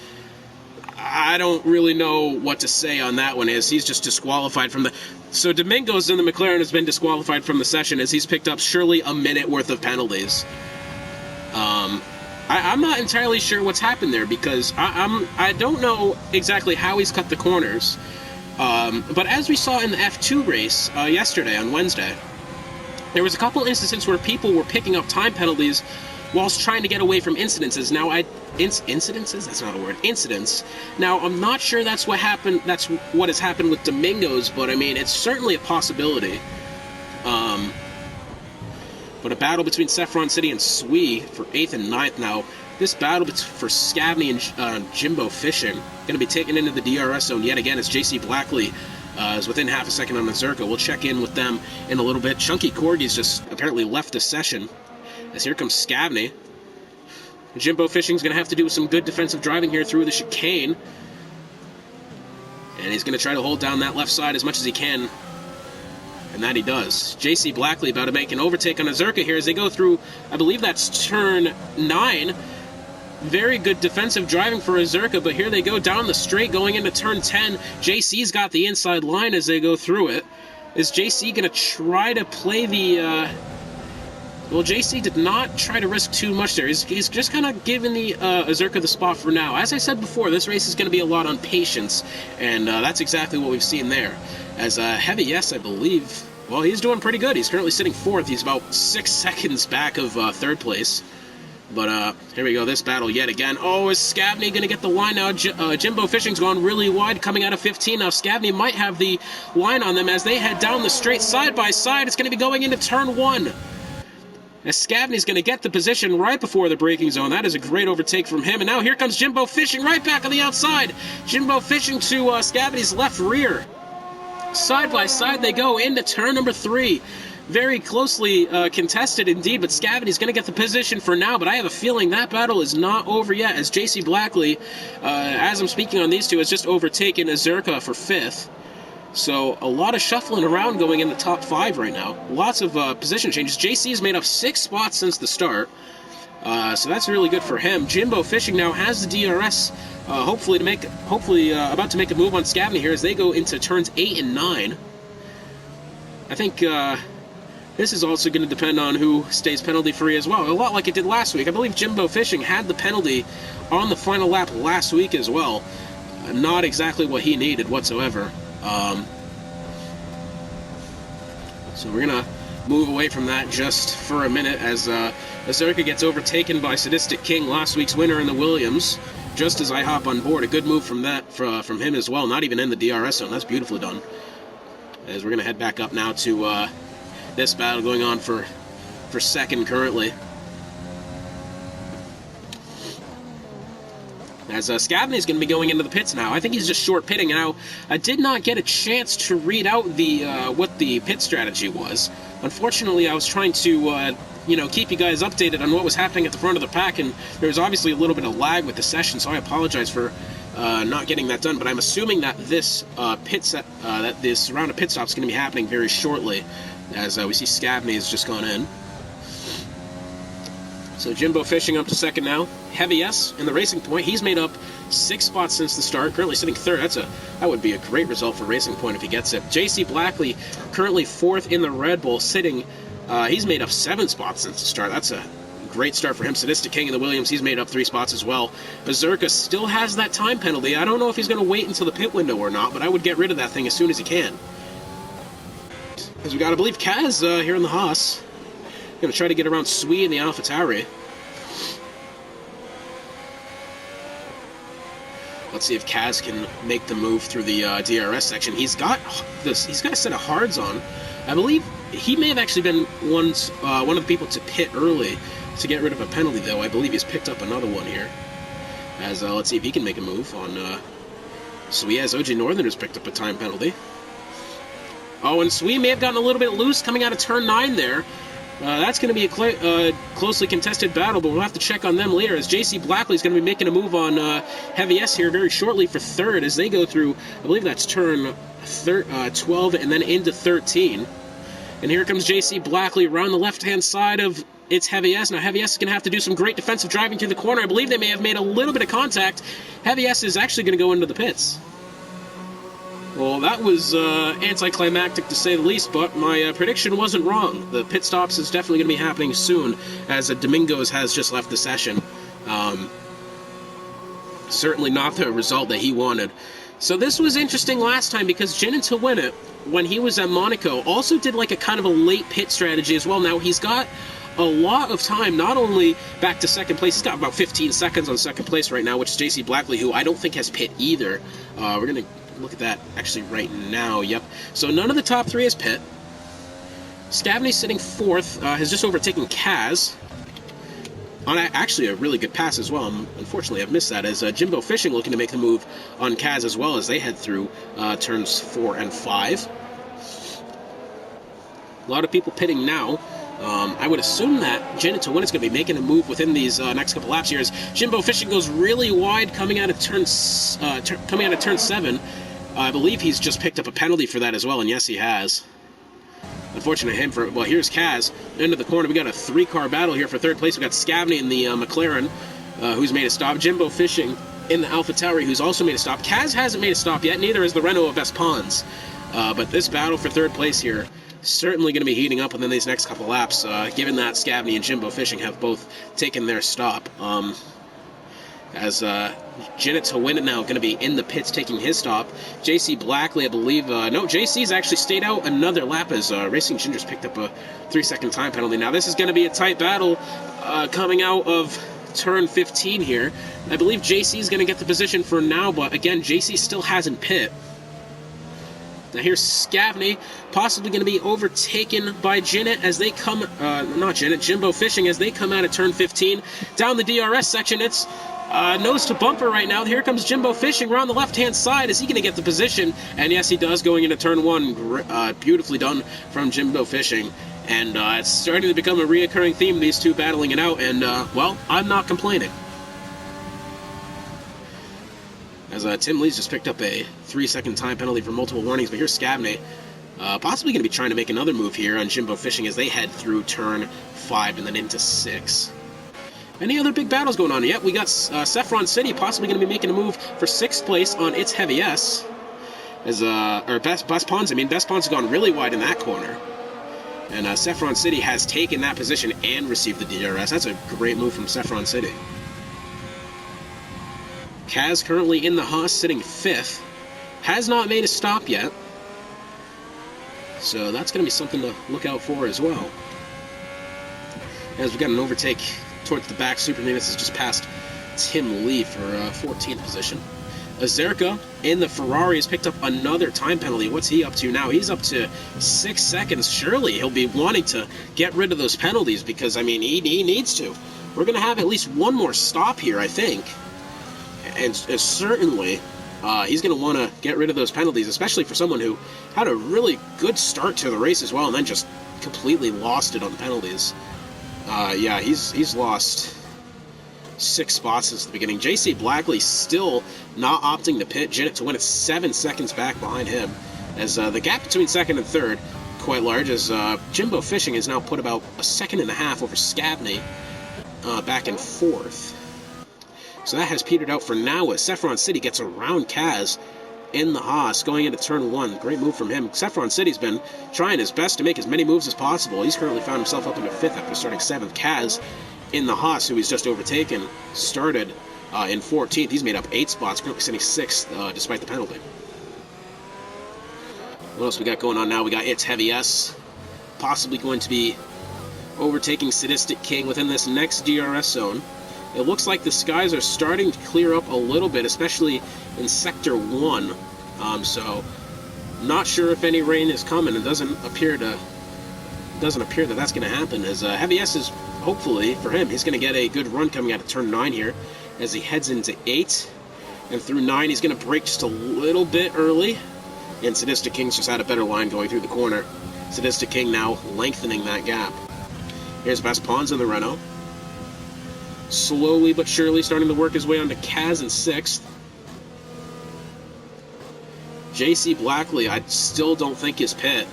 I don't really know what to say on that one. He's just disqualified from the... So Domingos in the McLaren has been disqualified from the session as he's picked up surely a minute worth of penalties. I'm not entirely sure what's happened there because I don't know exactly how he's cut the corners. But as we saw in the F2 race yesterday on Wednesday, there was a couple instances where people were picking up time penalties whilst trying to get away from incidences. Now, incidences? That's not a word. Incidents. Now, I'm not sure that's what happened. That's what has happened with Domingos, but I mean, it's certainly a possibility. But a battle between Saffron City and Swee for 8th and 9th now. This battle for Scavney and Jimbo Fishing going to be taken into the DRS zone yet again as JC Blackley is within half a second on the Zerka. We'll check in with them in a little bit. Chunky Corgi's just apparently left the session as here comes Scavney. Jimbo Fishing's going to have to do some good defensive driving here through the chicane. And he's going to try to hold down that left side as much as he can. And that he does. JC Blackley about to make an overtake on a Zerka here as they go through, I believe that's turn 9. Very good defensive driving for a Zerka, but here they go down the straight going into turn 10. JC's got the inside line as they go through it. Is JC going to try to play the... Well, JC did not try to risk too much there. He's just kind of giving the Zerka the spot for now. As I said before, this race is going to be a lot on patience, and that's exactly what we've seen there. As Heavy Yes, I believe, well, he's doing pretty good. He's currently sitting 4th. He's about 6 seconds back of 3rd place. But here we go, this battle yet again. Oh, is Scavney going to get the line now? Jimbo Fishing's gone really wide, coming out of 15. Now Scavney might have the line on them as they head down the straight side by side. It's going to be going into turn 1. As Scavney's going to get the position right before the braking zone. That is a great overtake from him. And now here comes Jimbo Fishing right back on the outside. Jimbo Fishing to Scavney's left rear. Side by side they go into turn number 3. Very closely contested indeed, but Scavney's going to get the position for now, but I have a feeling that battle is not over yet, as JC Blackley, as I'm speaking on these two, has just overtaken Zerka for 5th. So a lot of shuffling around going in the top 5 right now. Lots of position changes. JC's made up 6 spots since the start, so that's really good for him. Jimbo Fishing now has the DRS, hopefully about to make a move on Scavney here as they go into turns 8 and 9. I think this is also going to depend on who stays penalty-free as well. A lot like it did last week. I believe Jimbo Fishing had the penalty on the final lap last week as well. Not exactly what he needed whatsoever. So we're going to move away from that just for a minute as Zerka gets overtaken by Sadistic King, last week's winner in the Williams. Just as I hop on board, a good move from him as well. Not even in the DRS zone. That's beautifully done. As we're going to head back up now to this battle going on for 2nd currently. As Scavney's going to be going into the pits now. I think he's just short pitting. Now, I did not get a chance to read out the what the pit strategy was. Unfortunately, I was trying to keep you guys updated on what was happening at the front of the pack, and there was obviously a little bit of lag with the session, so I apologize for not getting that done. But I'm assuming that this this round of pit stops is going to be happening very shortly, as we see Scavney has just gone in. So Jimbo Fishing up to 2nd now. Heavy S in the Racing Point. He's made up 6 spots since the start. Currently sitting 3rd. That would be a great result for Racing Point if he gets it. JC Blackley currently 4th in the Red Bull, sitting. He's made up 7 spots since the start. That's a great start for him. Sadistic King in the Williams. He's made up 3 spots as well. Berserker still has that time penalty. I don't know if he's going to wait until the pit window or not, but I would get rid of that thing as soon as he can. Because we got to believe Kaz here in the Haas. Going to try to get around Swee in the AlphaTauri. Let's see if Kaz can make the move through the DRS section. He's got a set of hards on. I believe he may have actually been one of the people to pit early to get rid of a penalty, though. I believe he's picked up another one here. As let's see if he can make a move on Swee, as OG Northern has picked up a time penalty. Oh, and Swee may have gotten a little bit loose coming out of turn 9 there. That's going to be a closely contested battle, but we'll have to check on them later, as JC Blackley's going to be making a move on Heavy S here very shortly for 3rd as they go through, I believe that's turn 12 and then into 13. And here comes JC Blackley around the left-hand side of It's Heavy S. Now, Heavy S is going to have to do some great defensive driving through the corner. I believe they may have made a little bit of contact. Heavy S is actually going to go into the pits. Well, that was anticlimactic to say the least, but my prediction wasn't wrong. The pit stops is definitely going to be happening soon, as Domingos has just left the session. Certainly not the result that he wanted. So this was interesting last time because Ginin to win it, when he was at Monaco, also did like a kind of a late pit strategy as well. Now he's got a lot of time, not only back to second place, he's got about 15 seconds on second place right now, which is JC Blackley, who I don't think has pit either. We're going to look at that actually right now. Yep. So none of the top three has pit. Scavney sitting fourth, has just overtaken Kaz. On actually a really good pass as well. Unfortunately, I've missed that, as Jimbo Fishing looking to make the move on Kaz as well as they head through turns 4 and 5. A lot of people pitting now. I would assume that Janet to win is going to be making a move within these next couple laps here. As Jimbo Fishing goes really wide coming out of turn 7. I believe he's just picked up a penalty for that as well, and yes, he has. Unfortunate him for, well, here's Kaz into the corner. We got a 3-car battle here for third place. We got Scavney in the McLaren, who's made a stop. Jimbo Fishing in the AlphaTauri, who's also made a stop. Kaz hasn't made a stop yet, neither is the Renault of Vespons. But this battle for third place here certainly going to be heating up within these next couple laps, given that Scavney and Jimbo Fishing have both taken their stop. As Janet to win it now going to be in the pits taking his stop. JC Blackley, I believe, no, JC's actually stayed out another lap as Racing Ginger's picked up a 3-second time penalty. Now this is going to be a tight battle coming out of turn 15 here. I believe JC's going to get the position for now, but again, JC still hasn't pit. Now here's Scavney, possibly going to be overtaken by Janet as they come, not Janet, Jimbo Fishing as they come out of turn 15. Down the DRS section, it's nose to bumper right now. Here comes Jimbo Fishing around the left-hand side. Is he going to get the position? And yes, he does, going into turn 1. Beautifully done from Jimbo Fishing. And it's starting to become a reoccurring theme, these two battling it out. And, well, I'm not complaining. As Tim Lee's just picked up a 3-second time penalty for multiple warnings. But here's Scavney, possibly going to be trying to make another move here on Jimbo Fishing as they head through turn 5 and then into 6. Any other big battles going on? Yep, we got Saffron City possibly going to be making a move for 6th place on It's Heavy S. As, or Vespons, I mean, Vespons has gone really wide in that corner. And Saffron City has taken that position and received the DRS. That's a great move from Saffron City. Kaz currently in the Haas, sitting 5th. Has not made a stop yet. So that's going to be something to look out for as well. As we got an overtake towards the back, Super Venus has just passed Tim Lee for 14th position. Azerka in the Ferrari has picked up another time penalty. What's he up to now? He's up to 6 seconds. Surely he'll be wanting to get rid of those penalties because, I mean, he needs to. We're going to have at least one more stop here, I think. And certainly he's going to want to get rid of those penalties, especially for someone who had a really good start to the race as well and then just completely lost it on the penalties. Yeah, he's lost 6 spots since the beginning. JC Blackley still not opting to pit. Janet to win it 7 seconds back behind him. As the gap between 2nd and 3rd quite large, as Jimbo Fishing has now put about a 1.5 seconds over Scavney back in 4th. So that has petered out for now as Saffron City gets around Kaz in the Haas going into turn 1. Great move from him. Saffron City's been trying his best to make as many moves as possible. He's currently found himself up into 5th after starting 7th. Kaz in the Haas, who he's just overtaken, started in 14th. He's made up 8 spots, currently sitting 6th despite the penalty. What else we got going on now? We got It's Heavy S, possibly going to be overtaking Sadistic King within this next DRS zone. It looks like the skies are starting to clear up a little bit, especially in Sector 1. So, not sure if any rain is coming. It doesn't appear that that's going to happen. As Heavy S is, hopefully, for him, he's going to get a good run coming out of turn 9 here as he heads into 8. And through 9, he's going to brake just a little bit early. And Sadistic King's just had a better line going through the corner. Sadistic King now lengthening that gap. Here's Vespons in the Renault. Slowly but surely starting to work his way onto Kaz in 6th. JC Blackley, I still don't think is pit.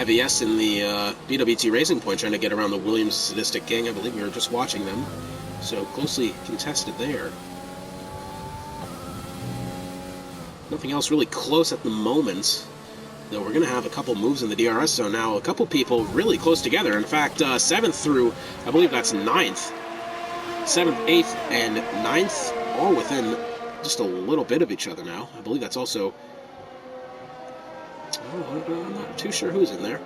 Heavy S in the BWT Racing Point trying to get around the Williams Sadistic King. I believe we were just watching them. So closely contested there. Nothing else really close at the moment. Though we're going to have a couple moves in the DRS zone now. A couple people really close together. In fact, 7th through, I believe that's 9th. 7th, 8th, and 9th, all within just a little bit of each other now. I believe that's also... Oh, I'm not too sure who's in there.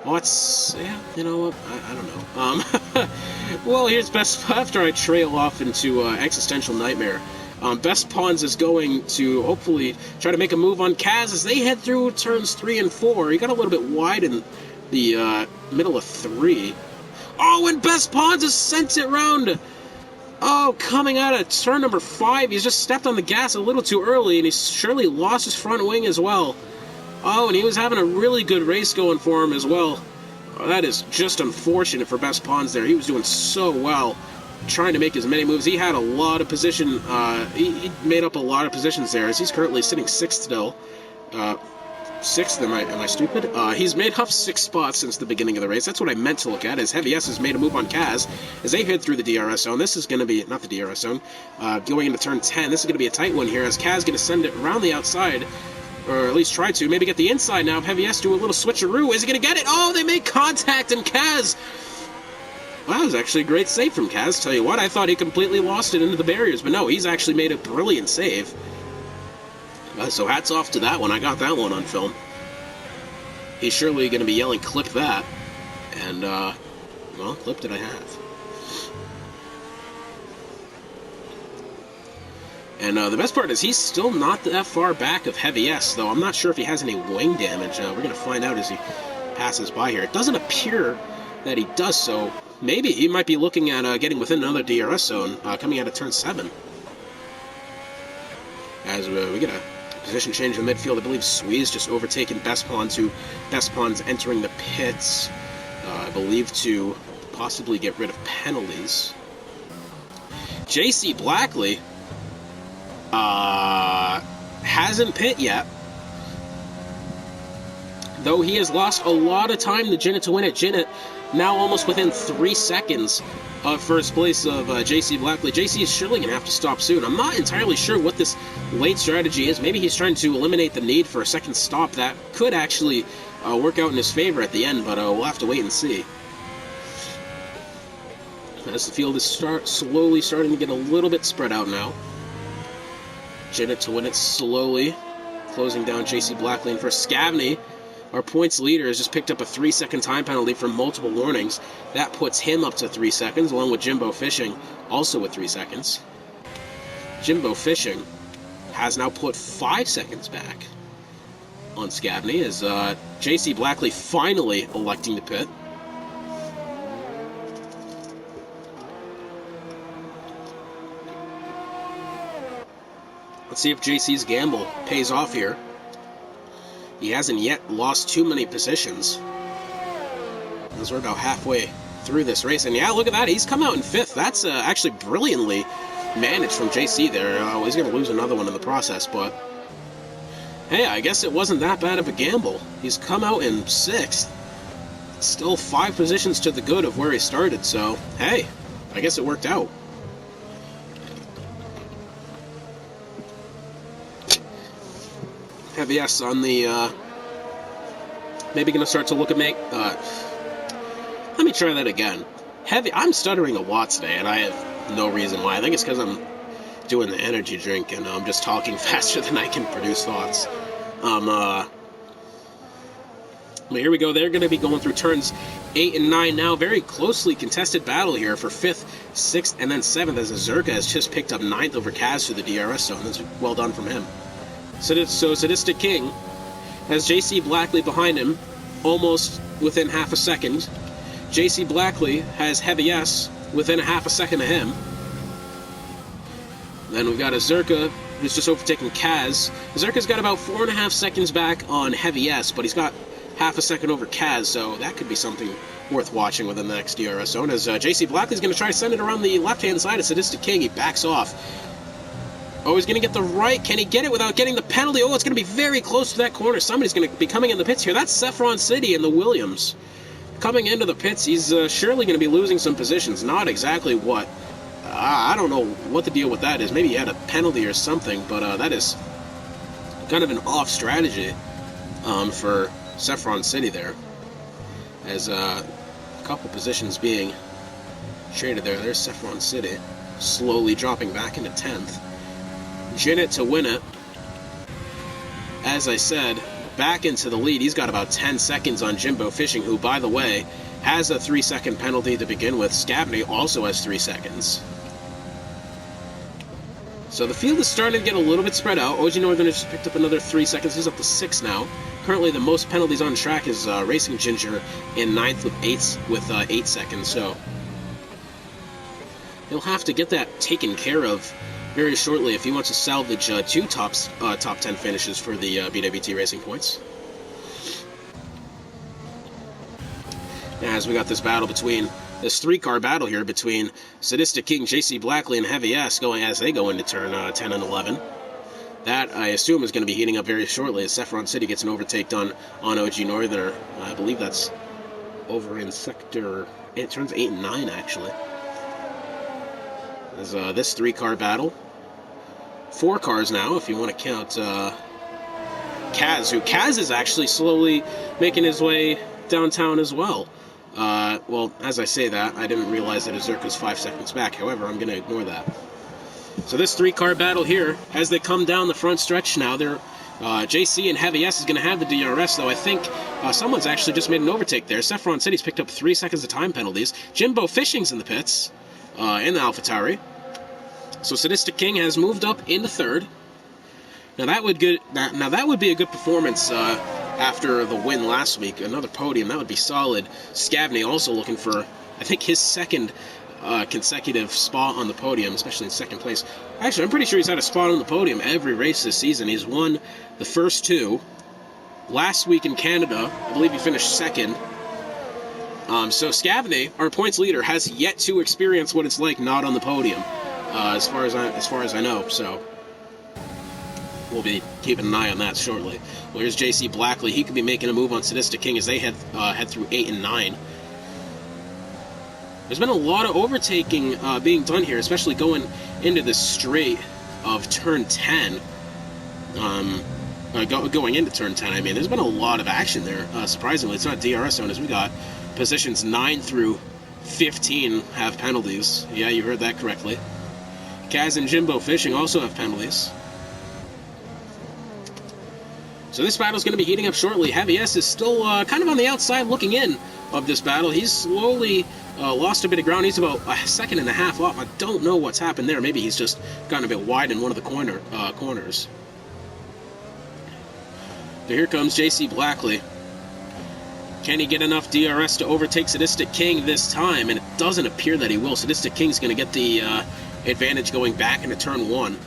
Oh, it's... Yeah, you know what? I don't know. Well, here's Best... After I trail off into Existential Nightmare, Best Pawns is going to hopefully try to make a move on Kaz as they head through turns 3 and 4. He got a little bit wide in the middle of 3. Oh, and Best Pawns has sent it round... Oh, coming out of turn number 5, he's just stepped on the gas a little too early, and he's surely lost his front wing as well. Oh, and he was having a really good race going for him as well. Oh, that is just unfortunate for Best Pawns there. He was doing so well, trying to make as many moves. He had a lot of position, he made up a lot of positions there, as he's currently sitting 6th still. 6th, am I stupid? He's made up 6 spots since the beginning of the race. That's what I meant to look at, as Heavy S has made a move on Kaz as they head through the DRS zone. This is going to be, not the DRS zone, going into turn 10. This is going to be a tight one here, as Kaz going to send it around the outside, or at least try to, maybe get the inside now. Heavy S do a little switcheroo. Is he going to get it? Oh, they make contact, and Kaz... Well, that was actually a great save from Kaz. Tell you what, I thought he completely lost it into the barriers, but no, he's actually made a brilliant save. So hats off to that one. I got that one on film. He's surely going to be yelling, clip that. And, well, clip did I have. And the best part is he's still not that far back of Heavy S, though I'm not sure if he has any wing damage. We're going to find out as he passes by here. It doesn't appear that he does so. Maybe he might be looking at getting within another DRS zone coming out of turn 7. As we get a position change in the midfield. I believe Swee's just overtaken Best Pawns, who Best Pawns entering the pits, I believe, to possibly get rid of penalties. JC Blackley hasn't pit yet, though he has lost a lot of time to Jinnit to win it. Jinnit now almost within 3 seconds of first place of JC Blackley. JC is surely going to have to stop soon. I'm not entirely sure what this late strategy is. Maybe he's trying to eliminate the need for a second stop. That could actually work out in his favor at the end, but we'll have to wait and see. As the field is slowly starting to get a little bit spread out now. Jinnit to win it slowly, closing down JC Blackley. And for Scavney, our points leader, has just picked up a 3-second time penalty from multiple warnings. That puts him up to 3 seconds, along with Jimbo Fishing, also with 3 seconds. Jimbo Fishing has now put 5 seconds back on Scavney, as JC Blackley finally electing to pit. Let's see if JC's gamble pays off here. He hasn't yet lost too many positions, as we're about halfway through this race. And yeah, look at that. He's come out in 5th. That's actually brilliantly managed from JC there. He's going to lose another one in the process, but hey, I guess it wasn't that bad of a gamble. He's come out in 6th. Still 5 positions to the good of where he started, so hey, I guess it worked out. Heavy S on the, maybe going to start to look at let me try that again. I'm stuttering a lot today, and I have no reason why. I think it's because I'm doing the energy drink, and I'm just talking faster than I can produce thoughts. But here we go. They're going to be going through turns 8 and 9 now. Very closely contested battle here for 5th, 6th, and then 7th, as Azurka has just picked up 9th over Kaz through the DRS zone. That's well done from him. So Sadistic King has JC Blackley behind him, almost within half a second. JC Blackley has Heavy S within a half a second of him. Then we've got Azurka, who's just overtaken Kaz. Azurka's got about 4.5 seconds back on Heavy S, but he's got half a second over Kaz, so that could be something worth watching within the next DRS zone. As JC Blackley's going to try to send it around the left-hand side of Sadistic King. He backs off. Oh, he's going to get the right. Can he get it without getting the penalty? Oh, it's going to be very close to that corner. Somebody's going to be coming in the pits here. That's Saffron City in the Williams. Coming into the pits, he's surely going to be losing some positions. Not exactly what. I don't know what the deal with that is. Maybe he had a penalty or something, but that is kind of an off strategy for Saffron City there. As a couple positions being traded there. There's Saffron City slowly dropping back into 10th. Jinnit to win it. As I said, back into the lead. He's got about 10 seconds on Jimbo Fishing, who, by the way, has a 3-second penalty to begin with. Scabney also has 3 seconds. So the field is starting to get a little bit spread out. OG Northern has just picked up another 3 seconds. He's up to 6 now. Currently, the most penalties on track is Racing Ginger in 9th with 8 seconds. So he'll have to get that taken care of very shortly if he wants to salvage 2 top 10 finishes for the BWT Racing points. As we got this battle between this 3-car battle here between Sadistic King, JC Blackley, and Heavy S going as they go into turn 10 and 11. That, I assume, is going to be heating up very shortly as Saffron City gets an overtake done on OG Northerner. I believe that's over in sector... It turns 8 and 9, actually. As this 3-car battle. 4 cars now, if you want to count Kaz, who Kaz is actually slowly making his way downtown as well. Well, as I say that, I didn't realize that Azurk was 5 seconds back. However, I'm going to ignore that. So this 3-car battle here, as they come down the front stretch now, they're JC and Heavy S is going to have the DRS, though I think someone's actually just made an overtake there. Saffron City's picked up 3 seconds of time penalties. Jimbo Fishing's in the pits, in the AlphaTauri. So Sadistic King has moved up into 3rd. Now that would be a good performance after the win last week. Another podium, that would be solid. Scabney also looking for, I think, his 2nd consecutive spot on the podium, especially in 2nd place. Actually, I'm pretty sure he's had a spot on the podium every race this season. He's won the first 2. Last week in Canada, I believe he finished 2nd. So Scabney, our points leader, has yet to experience what it's like not on the podium. As far as I know, so we'll be keeping an eye on that shortly. Well, here's JC Blackley. He could be making a move on Sadistic King as they head through 8 and 9. There's been a lot of overtaking being done here, especially going into the straight of turn 10. Going into turn 10, I mean, there's been a lot of action there. Surprisingly, it's not DRS zone, as we got positions 9 through 15 have penalties. Yeah, you heard that correctly. Kaz and Jimbo Fishing also have penalties. So this battle is going to be heating up shortly. Heavy S is still kind of on the outside looking in of this battle. He's slowly lost a bit of ground. He's about a 1.5 seconds off. I don't know what's happened there. Maybe he's just gotten a bit wide in one of the corners. So here comes JC Blackley. Can he get enough DRS to overtake Sadistic King this time? And it doesn't appear that he will. Sadistic King's going to get the advantage going back into turn 1.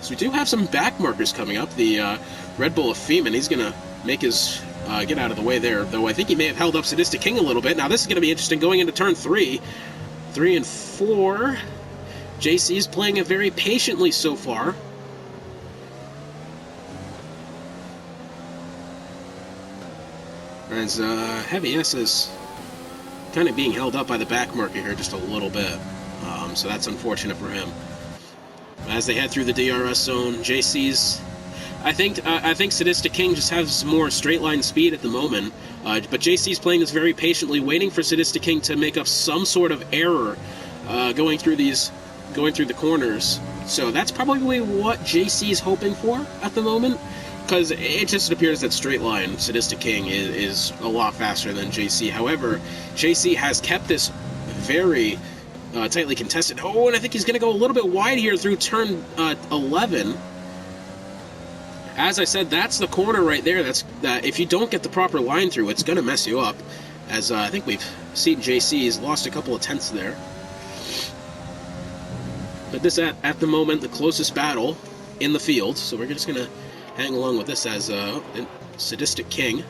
So we do have some back markers coming up. The Red Bull of Feeman, he's going to make his get out of the way there, though I think he may have held up Sadistic King a little bit. Now this is going to be interesting going into turn 3. 3 and 4. JC's playing it very patiently so far. As Heavy S is kind of being held up by the back marker here just a little bit. So that's unfortunate for him. As they head through the DRS zone, JC's... I think Sadistic King just has more straight line speed at the moment. But JC's playing this very patiently, waiting for Sadistic King to make up some sort of error going through the corners. So that's probably what JC's hoping for at the moment. Because it just appears that straight line Sadistic King is a lot faster than JC. However, JC has kept this very tightly contested. Oh, and I think he's going to go a little bit wide here through turn 11. As I said, that's the corner right there. That if you don't get the proper line through, it's going to mess you up. As I think we've seen JC's lost a couple of tenths there. But this at the moment the closest battle in the field. So we're just going to hang along with this as Sadistic King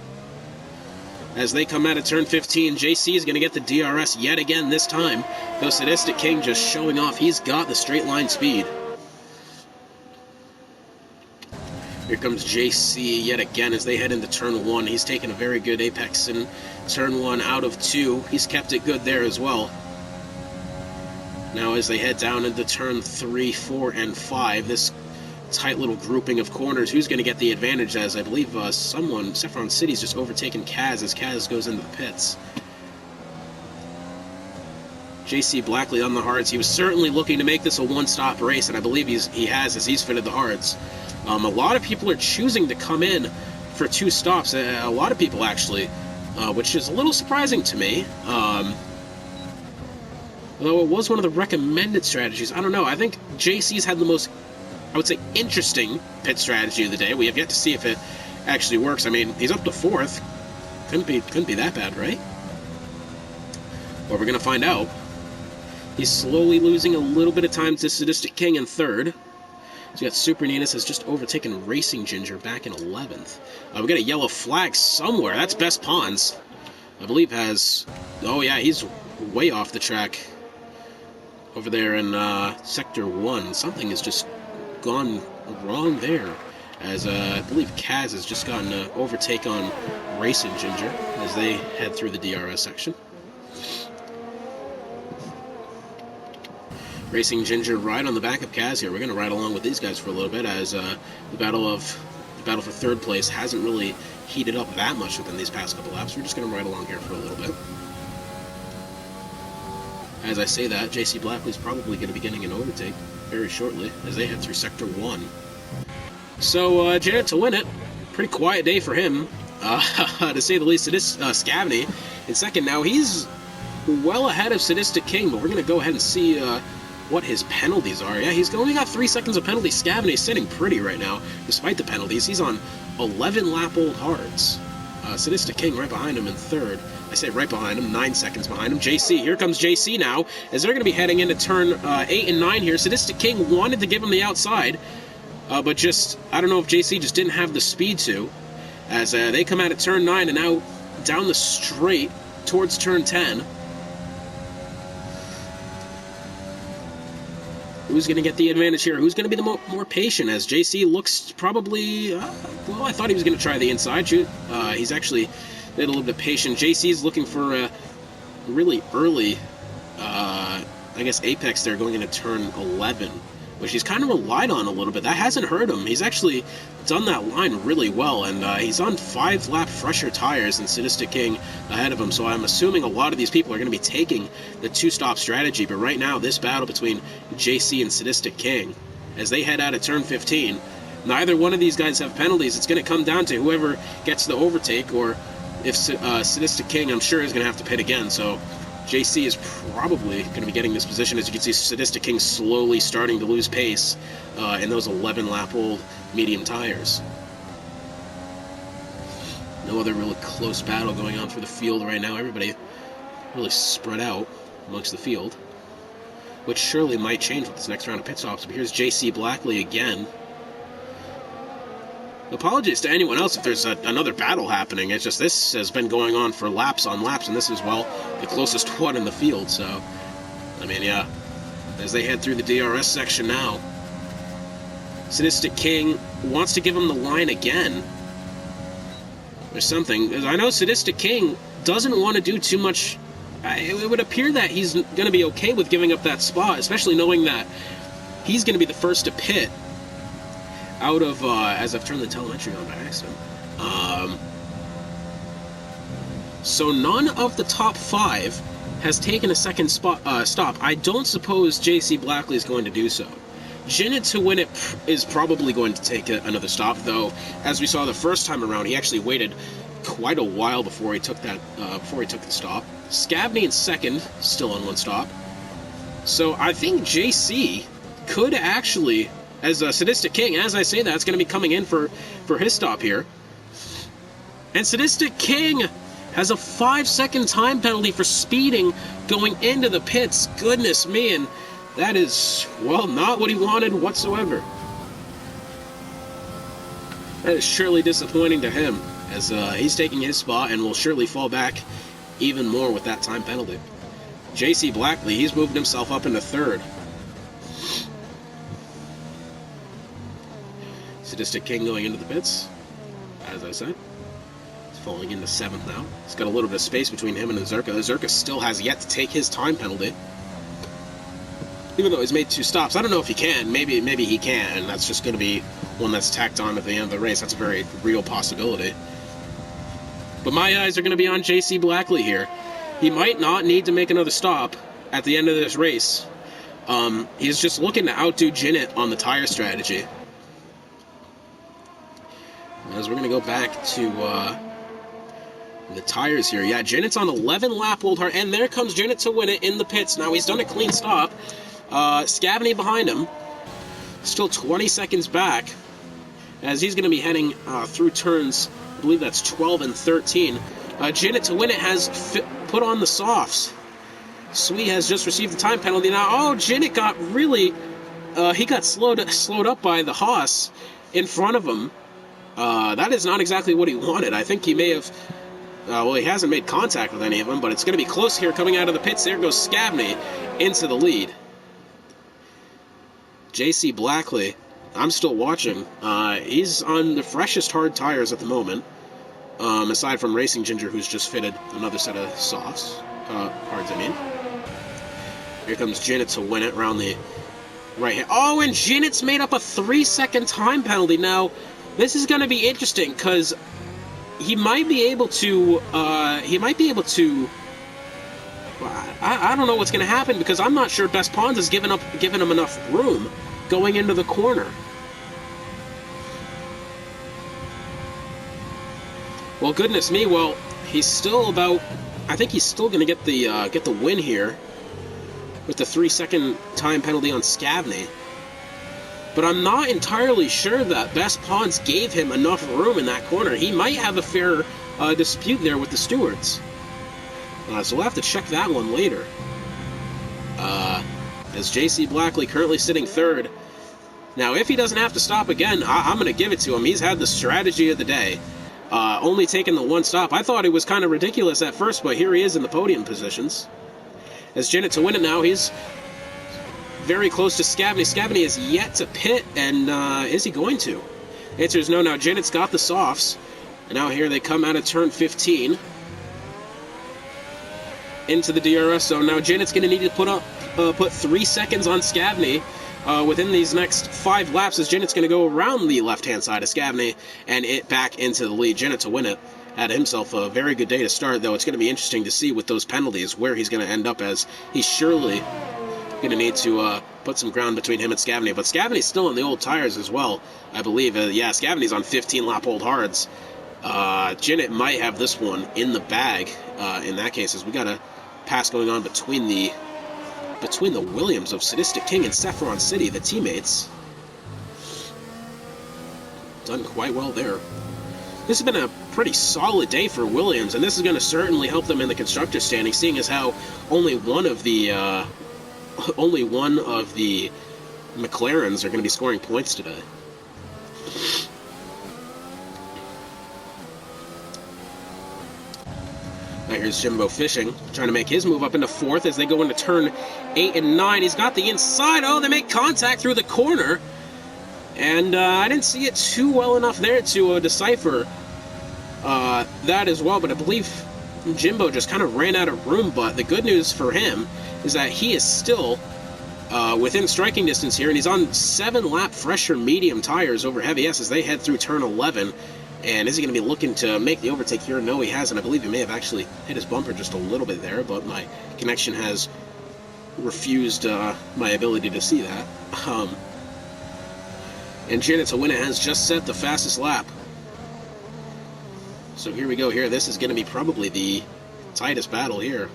As they come out of turn 15, JC is going to get the DRS yet again this time, though Sadistic King just showing off he's got the straight line speed. Here comes JC yet again as they head into turn 1. He's taken a very good apex in turn 1 out of 2. He's kept it good there as well. Now as they head down into turn 3, 4, and 5, this tight little grouping of corners, who's going to get the advantage, as I believe someone, Saffron City's just overtaken Kaz as Kaz goes into the pits. JC Blackley on the hards. He was certainly looking to make this a one-stop race, and I believe he has, as he's fitted the hards. A lot of people are choosing to come in for 2 stops. A lot of people, actually, which is a little surprising to me. Although it was one of the recommended strategies. I don't know. I think JC's had the most, I would say, interesting pit strategy of the day. We have yet to see if it actually works. I mean, he's up to 4th. Couldn't be that bad, right? But we're going to find out. He's slowly losing a little bit of time to Sadistic King in 3rd. So you got Super Ninus has just overtaken Racing Ginger back in 11th. We got a yellow flag somewhere. That's Best Pawns. I believe has... Oh yeah, he's way off the track. Over there in Sector 1. Something has just gone wrong there. As I believe Kaz has just gotten an overtake on Racing Ginger as they head through the DRS section. Racing Ginger right on the back of Kaz here. We're going to ride along with these guys for a little bit as the battle for 3rd place hasn't really heated up that much within these past couple laps. We're just going to ride along here for a little bit. As I say that, JC Blackley's probably going to be getting an overtake very shortly as they head through Sector 1. So, Jared to win it. Pretty quiet day for him, to say the least. It is Scavney in 2nd now. He's well ahead of Sadistic King, but we're going to go ahead and see what his penalties are. Yeah, he's only got 3 seconds of penalty. Scavney's sitting pretty right now, despite the penalties. He's on 11 lap-old hards. Sadistic King right behind him in 3rd. I say right behind him, 9 seconds behind him. JC, here comes JC now, as they're going to be heading into turn 8 and 9 here. Sadistic King wanted to give him the outside, but just, I don't know if JC just didn't have the speed to, as they come out of turn 9 and now down the straight towards turn 10. Who's going to get the advantage here? Who's going to be the more patient, as JC looks probably, well, I thought he was going to try the inside shoot. He's actually a little bit patient. JC's looking for a really early, I guess, apex there going into turn 11, which he's kind of relied on a little bit. That hasn't hurt him. He's actually done that line really well, and he's on 5-lap fresher tires than Sadistic King ahead of him, so I'm assuming a lot of these people are going to be taking the 2-stop strategy. But right now, this battle between JC and Sadistic King, as they head out of turn 15, neither one of these guys have penalties. It's going to come down to whoever gets the overtake, or if Sadistic King, I'm sure, is going to have to pit again, so JC is probably going to be getting this position. As you can see, Sadistic King slowly starting to lose pace in those 11-lap-old medium tires. No other really close battle going on for the field right now. Everybody really spread out amongst the field, which surely might change with this next round of pit stops. But here's JC Blackley again. Apologies to anyone else if there's another battle happening. It's just this has been going on for laps on laps, and this is, well, the closest one in the field. So, I mean, yeah, as they head through the DRS section now, Sadistic King wants to give him the line again. There's something. I know Sadistic King doesn't want to do too much. It would appear that he's going to be okay with giving up that spot, especially knowing that he's going to be the first to pit out of, as I've turned the telemetry on by accident. So none of the top 5 has taken a second stop. I don't suppose JC Blackley is going to do so. Jinnit to win it is probably going to take another stop, though, as we saw the first time around, he actually waited quite a while before he took that, before he took the stop. Scavney in 2nd, still on 1 stop. So I think JC could actually, as a Sadistic King, as I say that, it's going to be coming in for his stop here. And Sadistic King has a 5-second time penalty for speeding going into the pits. Goodness me, and that is, well, not what he wanted whatsoever. That is surely disappointing to him. as he's taking his spot and will surely fall back even more with that time penalty. J.C. Blackley, he's moved himself up into third. Sadistic King going into the pits, as I said. He's falling into seventh now. He's got a little bit of space between him and Azurka. Azurka still has yet to take his time penalty, even though he's made 2 stops. I don't know if he can. Maybe he can, and that's just going to be one that's tacked on at the end of the race. That's a very real possibility. But my eyes are going to be on J.C. Blackley here. He might not need to make another stop at the end of this race. He's just looking to outdo Jinnit on the tire strategy. As we're going to go back to the tires here. Yeah, Jinnit's on 11 lap old hard, and there comes Jinnit to win it in the pits. Now he's done a clean stop. Scavney behind him, still 20 seconds back, as he's going to be heading through turns, I believe that's 12 and 13. Jinnit to win it has put on the softs. Sweet has just received the time penalty. Now, oh, Jinnit got really, he got slowed up by the Haas in front of him. That is not exactly what he wanted. I think he may have, well, he hasn't made contact with any of them, but it's going to be close here coming out of the pits. There goes Scavney into the lead. J.C. Blackley, I'm still watching. He's on the freshest hard tires at the moment, aside from Racing Ginger, who's just fitted another set of softs. Hards, I mean. Here comes Jinnit to win it around the right hand. Oh, and Jinnit's made up a 3-second time penalty. Now, this is going to be interesting, because he might be able to, I don't know what's going to happen, because I'm not sure Best Pawns has given him enough room going into the corner. Well, goodness me, well, he's still about, I think he's still going to get the win here with the 3-second time penalty on Scavney. But I'm not entirely sure that Best Pawns gave him enough room in that corner. He might have a fair dispute there with the stewards. So we'll have to check that one later. As J.C. Blackley currently sitting third. Now, if he doesn't have to stop again, I'm going to give it to him. He's had the strategy of the day. Only taking the 1 stop. I thought it was kind of ridiculous at first, but here he is in the podium positions. As Jinnit to win it now, he's very close to Scavney. Scavney is yet to pit, and is he going to? The answer is no. Now Jinnit's got the softs, and now here they come out of turn 15 into the DRS zone. Now Jinnit's going to need to put 3 seconds on Scavney within these next 5 laps, as Jinnit's going to go around the left-hand side of Scavney and it back into the lead. Jinnit to win it. Had himself a very good day to start, though it's going to be interesting to see with those penalties where he's going to end up, as he's surely going to need to put some ground between him and Scavney. But Scavney's still on the old tires as well, I believe. Yeah, Scavney's on 15-lap old hards. Jinnit might have this one in the bag in that case, as we got a pass going on between the Williams of Sadistic King and Saffron City, the teammates. Done quite well there. This has been a pretty solid day for Williams, and this is going to certainly help them in the constructor standing, seeing as how only one of the McLarens are going to be scoring points today. Now here's Jimbo Fishing, trying to make his move up into 4th as they go into turn 8 and 9. He's got the inside. Oh, they make contact through the corner. And I didn't see it too well enough there to decipher that as well. But I believe Jimbo just kind of ran out of room. But the good news for him is that he is still within striking distance here. And he's on 7-lap fresher medium tires over heavy S as they head through turn 11. And is he going to be looking to make the overtake here? No, he hasn't. I believe he may have actually hit his bumper just a little bit there, but my connection has refused my ability to see that. And Jinnit to win it has just set the fastest lap. So here we go here. This is going to be probably the tightest battle here.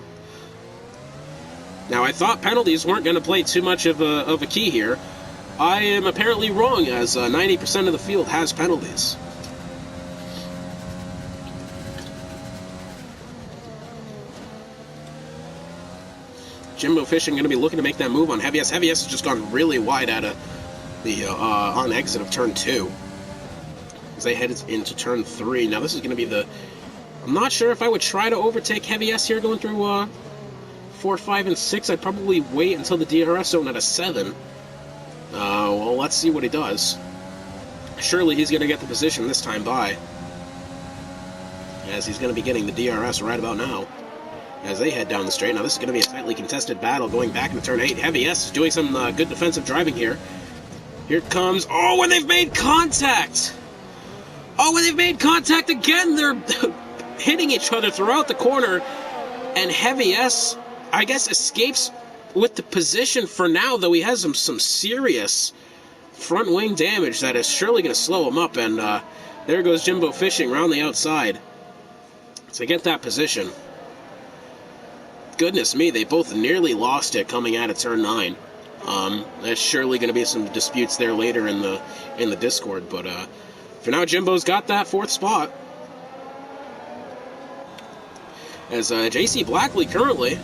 Now, I thought penalties weren't going to play too much of a key here. I am apparently wrong, as 90% of the field has penalties. Jimbo Fishing going to be looking to make that move on Heavy S. Heavy S has just gone really wide out of the on exit of turn 2. as they head into turn 3. Now this is going to be the... I'm not sure if I would try to overtake Heavy S here going through 4, 5, and 6. I'd probably wait until the DRS zone at a 7. Well, let's see what he does. Surely he's going to get the position this time by, as he's going to be getting the DRS right about now as they head down the straight. Now this is going to be a tightly contested battle going back into turn 8. Heavy S is doing some good defensive driving here. Here it comes. Oh, when they've made contact! Oh, when they've made contact again, they're hitting each other throughout the corner, and Heavy S, I guess, escapes with the position for now, though he has some serious front wing damage that is surely going to slow him up, and there goes Jimbo Fishing around the outside to get that position. Goodness me, they both nearly lost it coming out of turn 9. There's surely going to be some disputes there later in the Discord, but for now, Jimbo's got that 4th spot. As JC Blackley currently...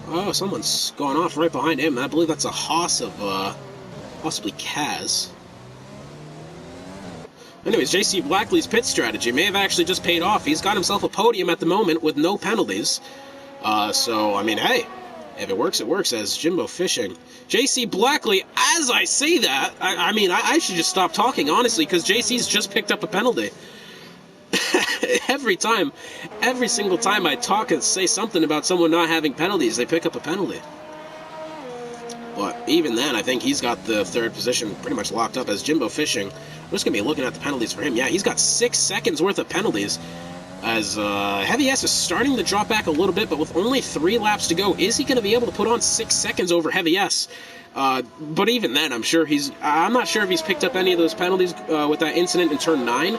Oh, someone's gone off right behind him. I believe that's a Haas of possibly Kaz. Anyways, JC Blackley's pit strategy may have actually just paid off. He's got himself a podium at the moment with no penalties. So, I mean, hey, if it works, it works, as Jimbo Fishing. JC Blackley, as I say that, I mean, I should just stop talking, honestly, because JC's just picked up a penalty. Every single time I talk and say something about someone not having penalties, they pick up a penalty. But even then, I think he's got the 3rd position pretty much locked up as Jimbo Fishing. I'm just going to be looking at the penalties for him. Yeah, he's got 6 seconds worth of penalties, as Heavy S is starting to drop back a little bit, but with only 3 laps to go, is he going to be able to put on 6 seconds over Heavy S? But even then, I'm not sure if he's picked up any of those penalties with that incident in turn 9.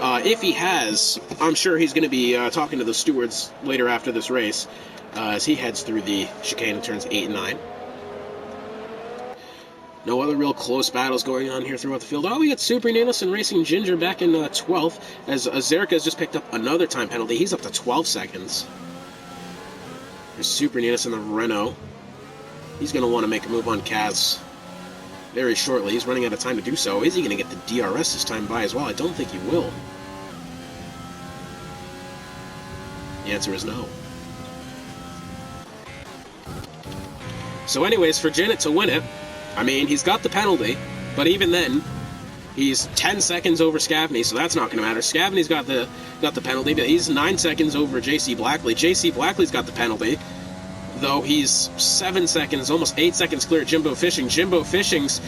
If he has, I'm sure he's going to be talking to the stewards later after this race as he heads through the chicane in turns 8 and 9. No other real close battles going on here throughout the field. Oh, we got Super Nanos and Racing Ginger back in 12th, as Zerka has just picked up another time penalty. He's up to 12 seconds. There's Super Nanos in the Renault. He's going to want to make a move on Kaz very shortly. He's running out of time to do so. Is he going to get the DRS this time by as well? I don't think he will. The answer is no. So anyways, for Janet to win it, I mean, he's got the penalty, but even then, he's 10 seconds over Scavney, so that's not going to matter. Scavney's got the penalty, but he's 9 seconds over JC Blackley. JC Blackley's got the penalty, though he's 7 seconds, almost 8 seconds clear of Jimbo Fishing. Jimbo Fishing's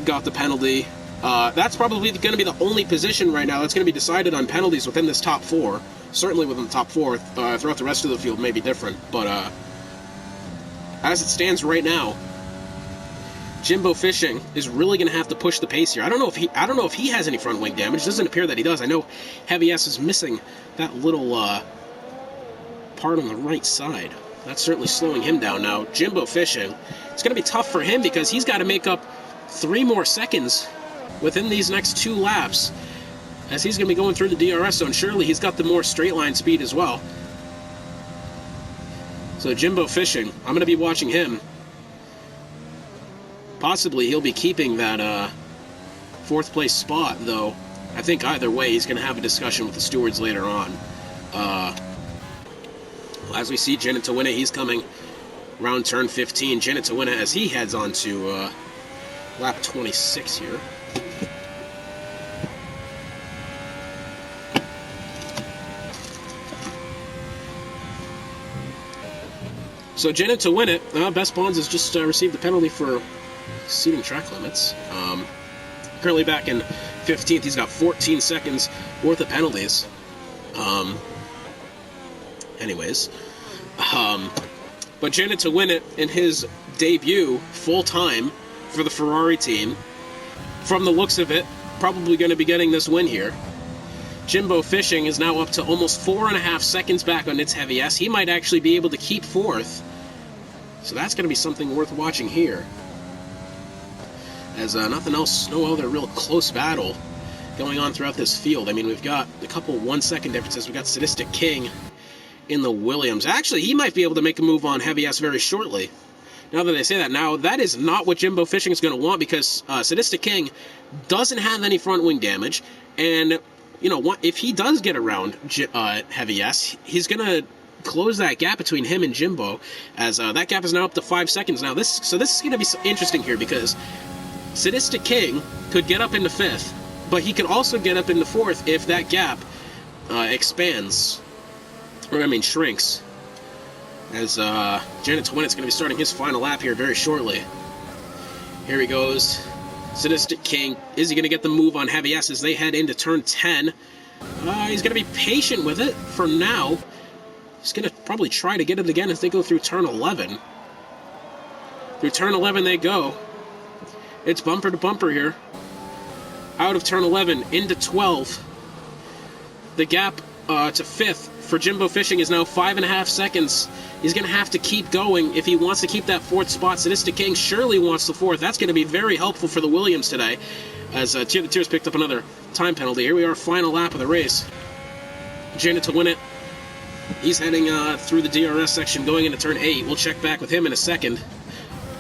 got the penalty. That's probably going to be the only position right now that's going to be decided on penalties within this top 4. Certainly within the top 4. Throughout the rest of the field may be different, but as it stands right now, Jimbo Fishing is really going to have to push the pace here. I don't know if he has any front wing damage. It doesn't appear that he does. I know Heavy S is missing that little part on the right side. That's certainly slowing him down. Now, Jimbo Fishing, it's going to be tough for him because he's got to make up 3 more seconds within these next 2 laps, as he's going to be going through the DRS zone. Surely he's got the more straight line speed as well. So Jimbo Fishing, I'm going to be watching him. Possibly he'll be keeping that 4th place spot, though. I think either way he's going to have a discussion with the stewards later on. As we see Janet to win it, he's coming around turn 15. Janet to win it as he heads on to lap 26 here. So Janet to win it, Best Bonds has just received the penalty for exceeding track limits. Currently back in 15th, he's got 14 seconds worth of penalties. But Janet to win it in his debut full-time for the Ferrari team. From the looks of it, probably going to be getting this win here. Jimbo Fishing is now up to almost 4.5 seconds back on its Heavy S. He might actually be able to keep 4th. So that's going to be something worth watching here. As nothing else, no other real close battle going on throughout this field. I mean, we've got a couple 1-second differences. We've got Sadistic King in the Williams. Actually, he might be able to make a move on Heavy S very shortly. Now that I say that, now that is not what Jimbo Fishing is going to want, because Sadistic King doesn't have any front wing damage, and you know what? If he does get around Heavy S, he's going to close that gap between him and Jimbo, as that gap is now up to 5 seconds now. So this is going to be interesting here, because Sadistic King could get up into 5th, but he could also get up into 4th if that gap expands, or shrinks, as Janet Twinnet's going to be starting his final lap here very shortly. Here he goes. Sadistic King, is he going to get the move on Heavy S as they head into turn 10? He's going to be patient with it for now. He's going to probably try to get it again as they go through turn 11. Through turn 11 they go. It's bumper to bumper here. Out of turn 11 into 12. The gap to 5th for Jimbo Fishing is now 5.5 seconds. He's going to have to keep going if he wants to keep that 4th spot. Sadistic King surely wants the 4th. That's going to be very helpful for the Williams today, as Tear the Tears picked up another time penalty. Here we are, final lap of the race. Janet to win it. He's heading through the DRS section going into turn 8. We'll check back with him in a second.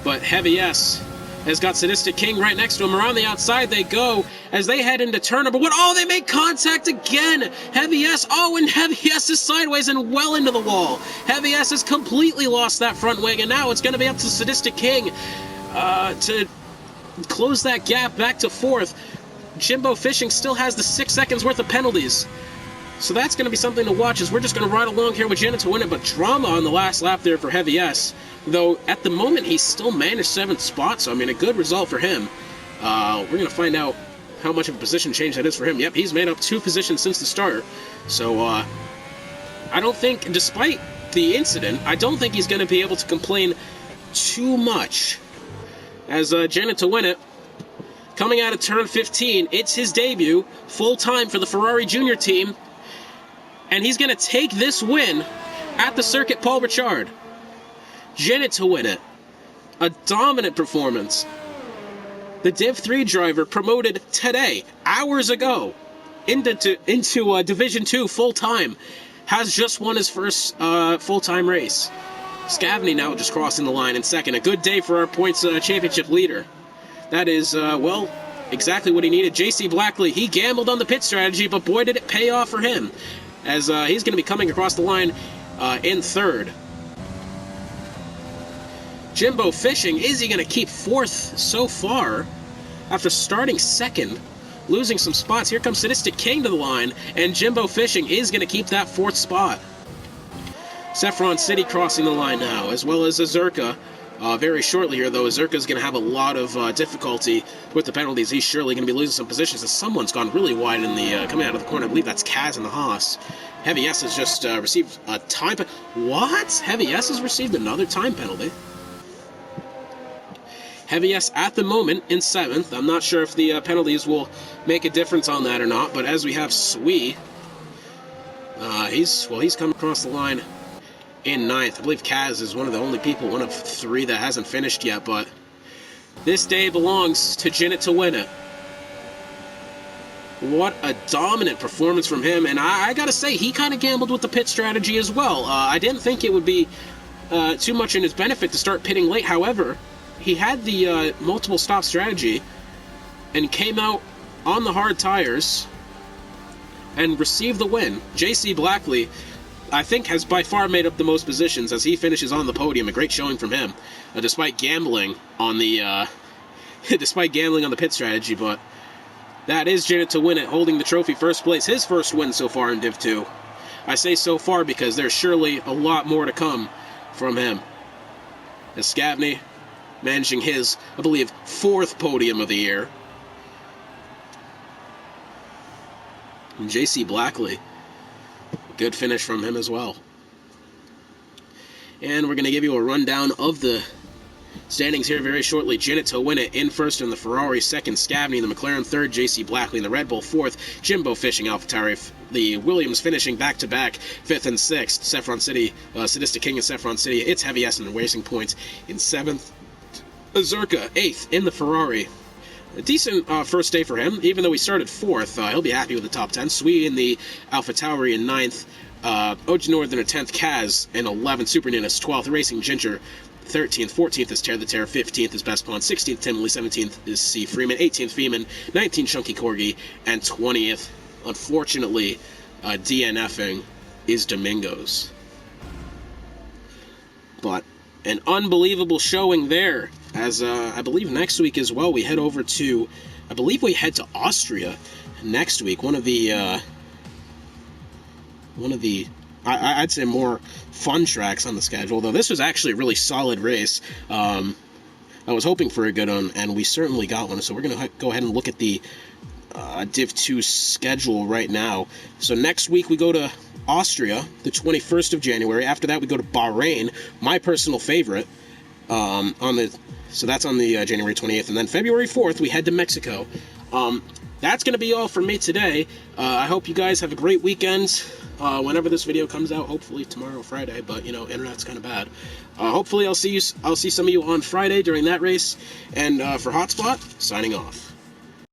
But Heavy S has got Sadistic King right next to him. Around the outside they go as they head into turn number 1. Oh, they make contact again! Heavy S, and Heavy S is sideways and well into the wall. Heavy S has completely lost that front wing, and now it's going to be up to Sadistic King to close that gap back to 4th. Jimbo Fishing still has the 6 seconds worth of penalties. So that's going to be something to watch, as we're just going to ride along here with Janet to win it. But drama on the last lap there for Heavy S. Though, at the moment, he's still managed 7th spot, so, a good result for him. We're going to find out how much of a position change that is for him. Yep, he's made up 2 positions since the start. So, I don't think, despite the incident, I don't think he's going to be able to complain too much. As Janet to win it, coming out of turn 15, it's his debut, full-time for the Ferrari Junior team. And he's going to take this win at the Circuit Paul Ricard. Janet to win it. A dominant performance. The Div 3 driver promoted today, hours ago, into Division 2 full-time, has just won his first full-time race. Scavney now just crossing the line in second. A good day for our points championship leader. That is, exactly what he needed. JC Blackley, he gambled on the pit strategy, but boy did it pay off for him, as he's going to be coming across the line in 3rd. Jimbo Fishing, is he going to keep 4th so far after starting 2nd, losing some spots? Here comes Sadistic King to the line, and Jimbo Fishing is going to keep that 4th spot. Saffron City crossing the line now, as well as Azurka. Very shortly here, though, Azurka's going to have a lot of difficulty with the penalties. He's surely going to be losing some positions, as someone's gone really wide in the coming out of the corner. I believe that's Kaz in the Haas. Heavy S has just received a time penalty. What? Heavy S has received another time penalty. Heavy S at the moment in 7th. I'm not sure if the penalties will make a difference on that or not, but as we have Sui, he's come across the line in 9th. I believe Kaz is one of the only people, one of 3 that hasn't finished yet, but this day belongs to Janet to win it. What a dominant performance from him, and I gotta say, he kind of gambled with the pit strategy as well. I didn't think it would be too much in his benefit to start pitting late. However, he had the multiple stop strategy and came out on the hard tires and received the win. JC Blackley, I think, has by far made up the most positions as he finishes on the podium. A great showing from him, despite gambling on the pit strategy. But that is Janet to win it, holding the trophy, first place, his first win so far in Div 2. I say so far because there's surely a lot more to come from him. As Scavney managing his, I believe, 4th podium of the year. And JC Blackley, good finish from him as well. And we're going to give you a rundown of the standings here very shortly. Janet to win it in 1st in the Ferrari, 2nd Scavney in the McLaren, 3rd JC Blackley in the Red Bull, 4th Jimbo Fishing AlphaTauri, the Williams finishing back-to-back 5th and 6th. Saffron City, Sadistic King in Saffron City, it's Heavy S and Racing Points in 7th. Azurka 8th in the Ferrari. A decent first day for him, even though he started 4th. He'll be happy with the top 10. Sui in the AlphaTauri in 9th. OG Northern 10th. Kaz in 11th. Super Ninnis 12th. Racing Ginger 13th. 14th is Tear the Terror. 15th is Best Pawn. 16th, Timley. 17th is C. Freeman. 18th, Feeman. 19th, Chunky Corgi. And 20th, unfortunately, DNFing is Domingos. But an unbelievable showing there, as I believe next week as well we head over to, I believe we head to Austria next week. One of the I'd say more fun tracks on the schedule, though this was actually a really solid race. I was hoping for a good one, and we certainly got one. So we're going to go ahead and look at the Div 2 schedule right now. So next week we go to Austria, the 21st of January. After that we go to Bahrain, my personal favorite, so that's on the January 28th. And then February 4th we head to Mexico. That's going to be all from me today. I hope you guys have a great weekend. Whenever this video comes out, hopefully tomorrow, Friday, but internet's kind of bad. Hopefully I'll see some of you on Friday during that race. And for Hotspot, signing off.